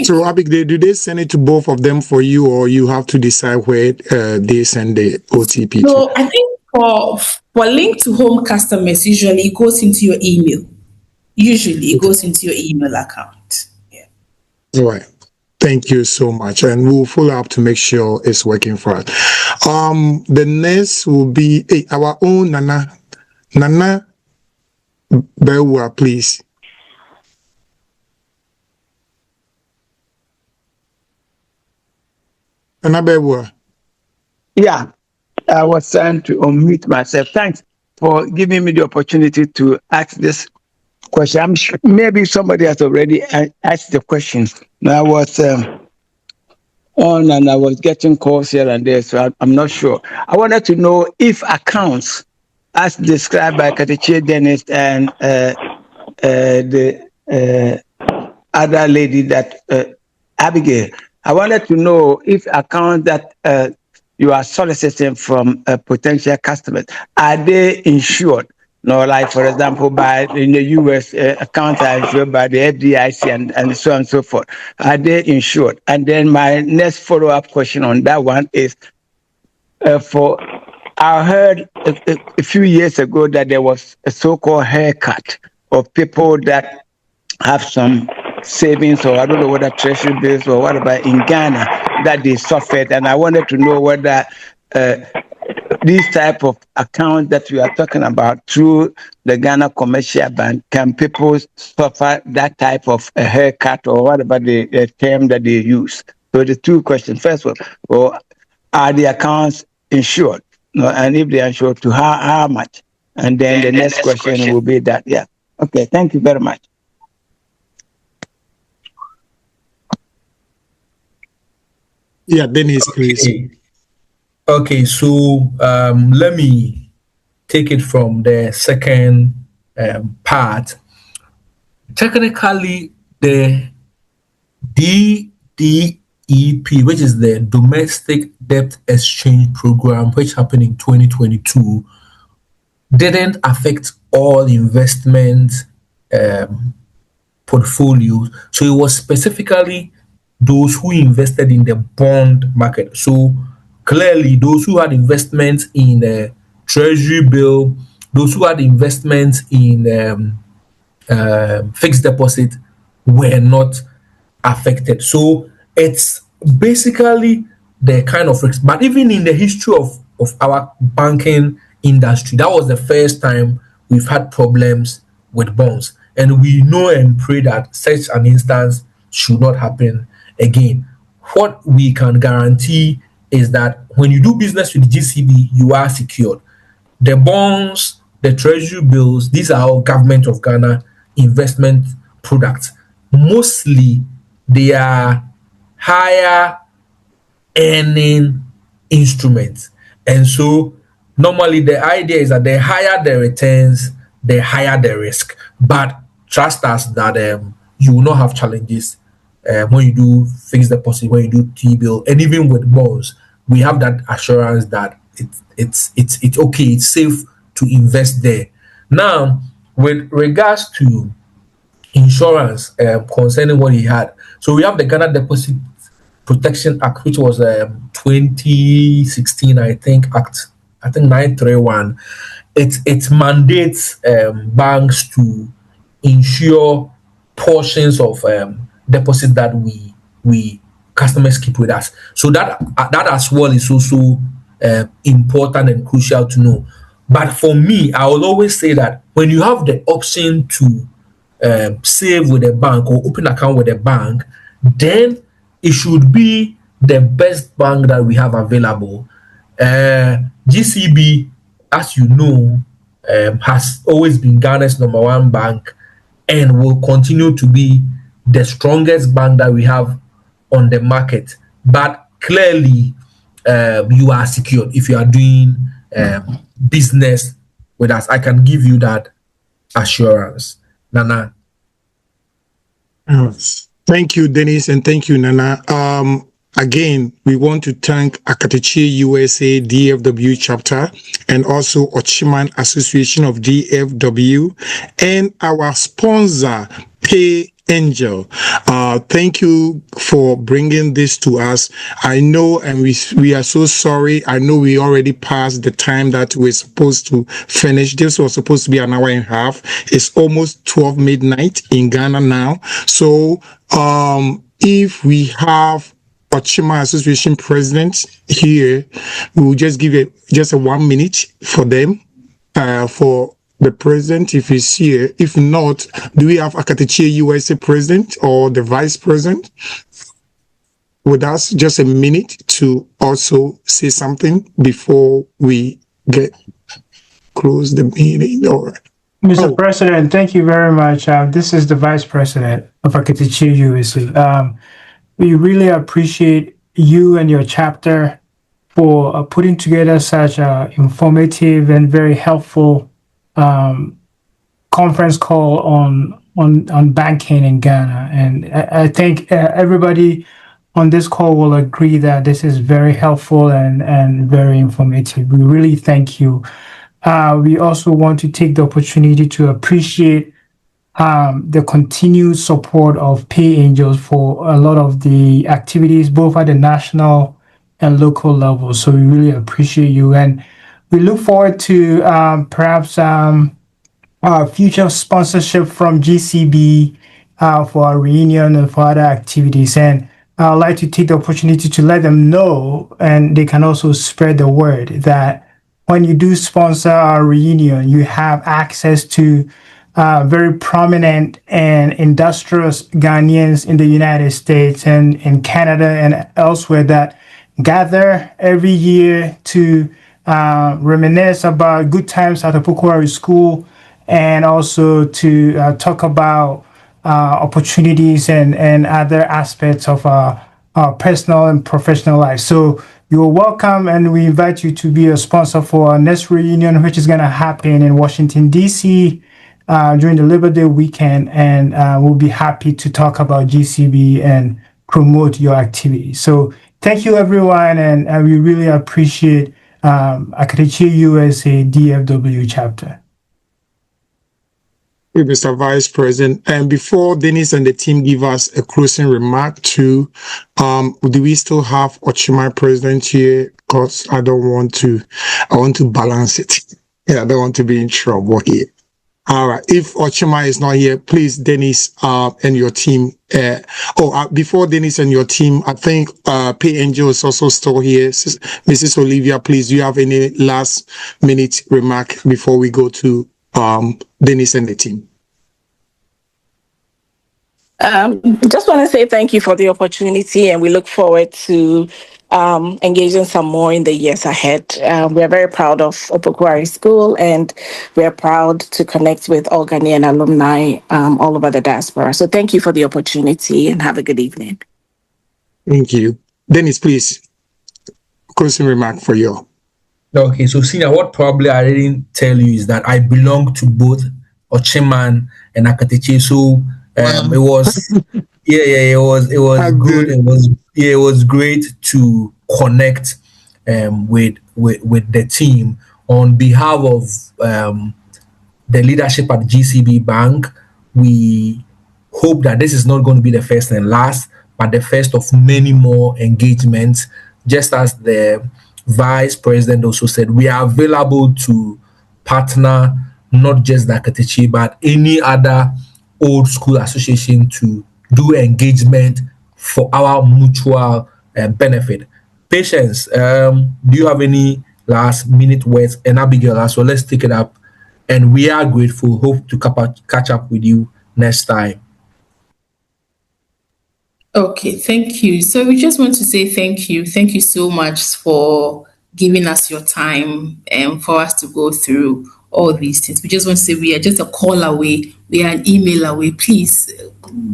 So, Abigail, do they send it to both of them for you, or you have to decide where they send the OTP to? So, I think for link to home customers, usually it goes into your email. Usually, it goes into your email account. Yeah. All right. Thank you so much, and we'll follow up to make sure it's working for us. The next will be our own Nana Bewa, please. Yeah, I was trying to unmute myself. Thanks for giving me the opportunity to ask this question. I'm sure maybe somebody has already asked the question. I was on and I was getting calls here and there, so I'm not sure. I wanted to know if accounts, as described by AKATAKYIE Dennis and the other lady, that Abigail, I wanted to know if accounts that you are soliciting from potential customers, are they insured? No, like for example, in the US, accounts are insured by the FDIC and so on and so forth. Are they insured? And then my next follow-up question on that one is, I heard a few years ago that there was a so-called haircut of people that have some savings, or I don't know whether treasury bills or whatever in Ghana that they suffered. And I wanted to know whether these type of accounts that we are talking about through the Ghana Commercial Bank, can people suffer that type of a haircut or whatever the term that they use? So the 2 questions. First one, are the accounts insured? No, and if they are insured, to how much? And then the next question will be that. Yeah. Okay. Thank you very much. Yeah, Dennis, please. Okay, so let me take it from the second part. Technically, the DDEP, which is the Domestic Debt Exchange Program, which happened in 2022, didn't affect all investment portfolios. So it was specifically those who invested in the bond market. So clearly, those who had investments in treasury bill, those who had investments in fixed deposit were not affected. So it's basically the kind of risk. But even in the history of our banking industry, that was the first time we've had problems with bonds. And we know and pray that such an instance should not happen again. What we can guarantee is that when you do business with the GCB, you are secured. The bonds, the treasury bills, these are all government of Ghana investment products. Mostly, they are higher earning instruments. And so, normally the idea is that the higher the returns, the higher the risk. But trust us that you will not have challenges when you do fixed deposit, when you do T-bill, and even with bonds. We have that assurance that it's okay, it's safe to invest there. Now, with regards to insurance concerning what he had, so we have the Ghana Deposit Protection Act, which was 2016, I think, Act, I think 931. It mandates banks to insure portions of deposit that we customers keep with us. So that as well is also important and crucial to know. But for me, I will always say that when you have the option to save with a bank or open account with a bank, then it should be the best bank that we have available. GCB, as you know, has always been Ghana's number one bank and will continue to be the strongest bank that we have on the market. But clearly, you are secured if you are doing business with us. I can give you that assurance. Nana. Thank you, Dennis, and thank you, Nana. Again, we want to thank AKATAKYIE USA DFW chapter and also OKYEMAN Association of DFW and our sponsor, Pay Angel. Thank you for bringing this to us. I know, and we are so sorry. I know we already passed the time that we're supposed to finish. This was supposed to be an hour and a half. It's almost 12 midnight in Ghana now. So, if we have OKYEMAN Association president here, we will just give it just a 1 minute for them, for the president if he's here. If not, do we have AKATAKYIE USA president or the vice president with us? Just a minute to also say something before we close the meeting. Or Mr. President, thank you very much. This is the vice president of AKATAKYIE USA. We really appreciate you and your chapter for putting together such an informative and very helpful conference call on banking in Ghana. And I think everybody on this call will agree that this is very helpful and very informative. We really thank you. We also want to take the opportunity to appreciate the continued support of Pay Angels for a lot of the activities, both at the national and local level. So we really appreciate you. And we look forward to perhaps future sponsorship from GCB for our reunion and for other activities. And I'd like to take the opportunity to let them know, and they can also spread the word, that when you do sponsor our reunion, you have access to very prominent and industrious Ghanaians in the United States and in Canada and elsewhere that gather every year to reminisce about good times at the Pokwari School, and also to talk about opportunities and other aspects of our personal and professional life. So you're welcome, and we invite you to be a sponsor for our next reunion, which is going to happen in Washington, D.C. During the Labor Day weekend, and we'll be happy to talk about GCB and promote your activities. So thank you, everyone, and we really appreciate AKATAKYIE USA DFW chapter. Mr. Vice President, and before Dennis and the team give us a closing remark too, do we still have OKYEMAN president here? Because I want to balance it. Yeah, I don't want to be in trouble here. All right. If OKYEMAN is not here, please, Dennis and your team. Before Dennis and your team, I think Pay Angel is also still here. Mrs. Olivia, please, do you have any last minute remark before we go to Dennis and the team? Just want to say thank you for the opportunity, and we look forward to engaging some more in the years ahead. We're very proud of Opokwari School, and we're proud to connect with all Ghanaian alumni all over the diaspora. So thank you for the opportunity, and have a good evening. Thank you. Dennis, please, closing remark for you. Okay, so Senior, what probably I didn't tell you is that I belong to both OKYEMAN and AKATAKYIE. So it was it was good. It was great to connect with the team on behalf of the leadership at GCB Bank. We hope that this is not going to be the first and last, but the first of many more engagements. Just as the vice president also said, we are available to partner not just the AKATAKYIE, but any other old school association to do engagement for our mutual benefit. Patience, do you have any last minute words? And Abigail as well, let's take it up. And we are grateful. Hope to catch up with you next time. Okay, thank you. So we just want to say thank you. Thank you so much for giving us your time and for us to go through all these things. We just want to say we are just a call away. We are an email away. Please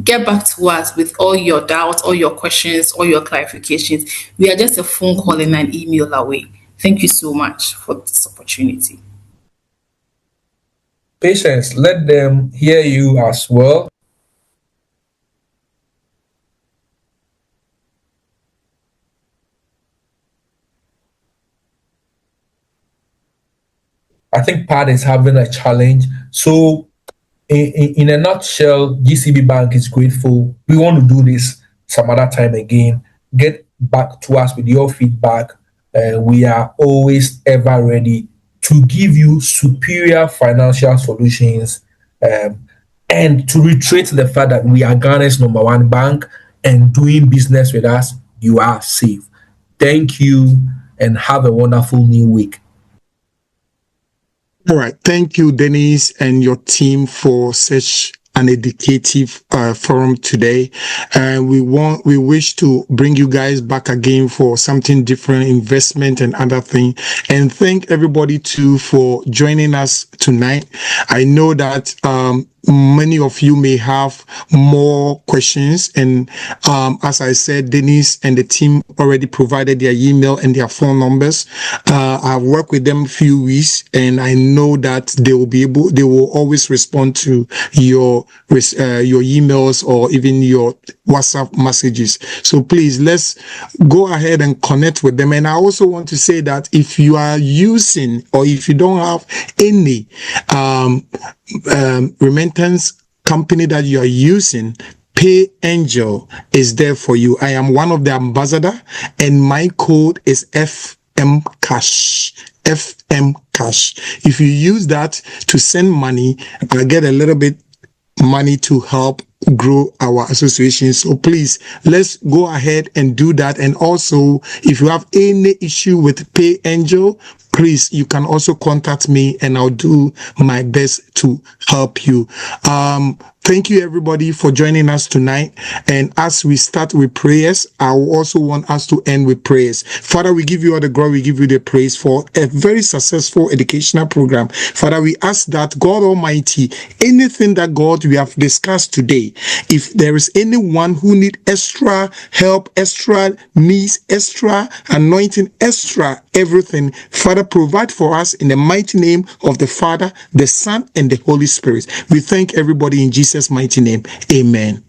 get back to us with all your doubts, all your questions, all your clarifications. We are just a phone call and an email away. Thank you so much for this opportunity. Patience, let them hear you as well. I think Pat is having a challenge. So, in a nutshell, GCB Bank is grateful. We want to do this some other time again. Get back to us with your feedback. We are always ever ready to give you superior financial solutions and to reiterate the fact that we are Ghana's #1 bank, and doing business with us, you are safe. Thank you and have a wonderful new week. All right. Thank you, Dennis, and your team for such an educative forum today. We wish to bring you guys back again for something different, investment and other things. And thank everybody too for joining us tonight. I know that many of you may have more questions, and as I said, Dennis and the team already provided their email and their phone numbers. I've worked with them a few weeks, and I know that they will always respond to your emails or even your WhatsApp messages. So please, let's go ahead and connect with them. And I also want to say that if you are using, or if you don't have any remittance company that you are using, Pay Angel is there for you. I am one of the ambassador, and my code is FM Cash. FM Cash. If you use that to send money, I get a little bit money to help grow our association. So please, let's go ahead and do that. And also, if you have any issue with Pay Angel, please, you can also contact me and I'll do my best to help you. Thank you, everybody, for joining us tonight. And as we start with prayers, I also want us to end with prayers. Father, we give you all the glory, we give you the praise for a very successful educational program. Father, we ask that God Almighty, anything that God we have discussed today, if there is anyone who need extra help, extra needs, extra anointing, extra everything, Father, provide for us in the mighty name of the Father, the Son, and the Holy Spirit. We thank everybody in Jesus' mighty name. Amen.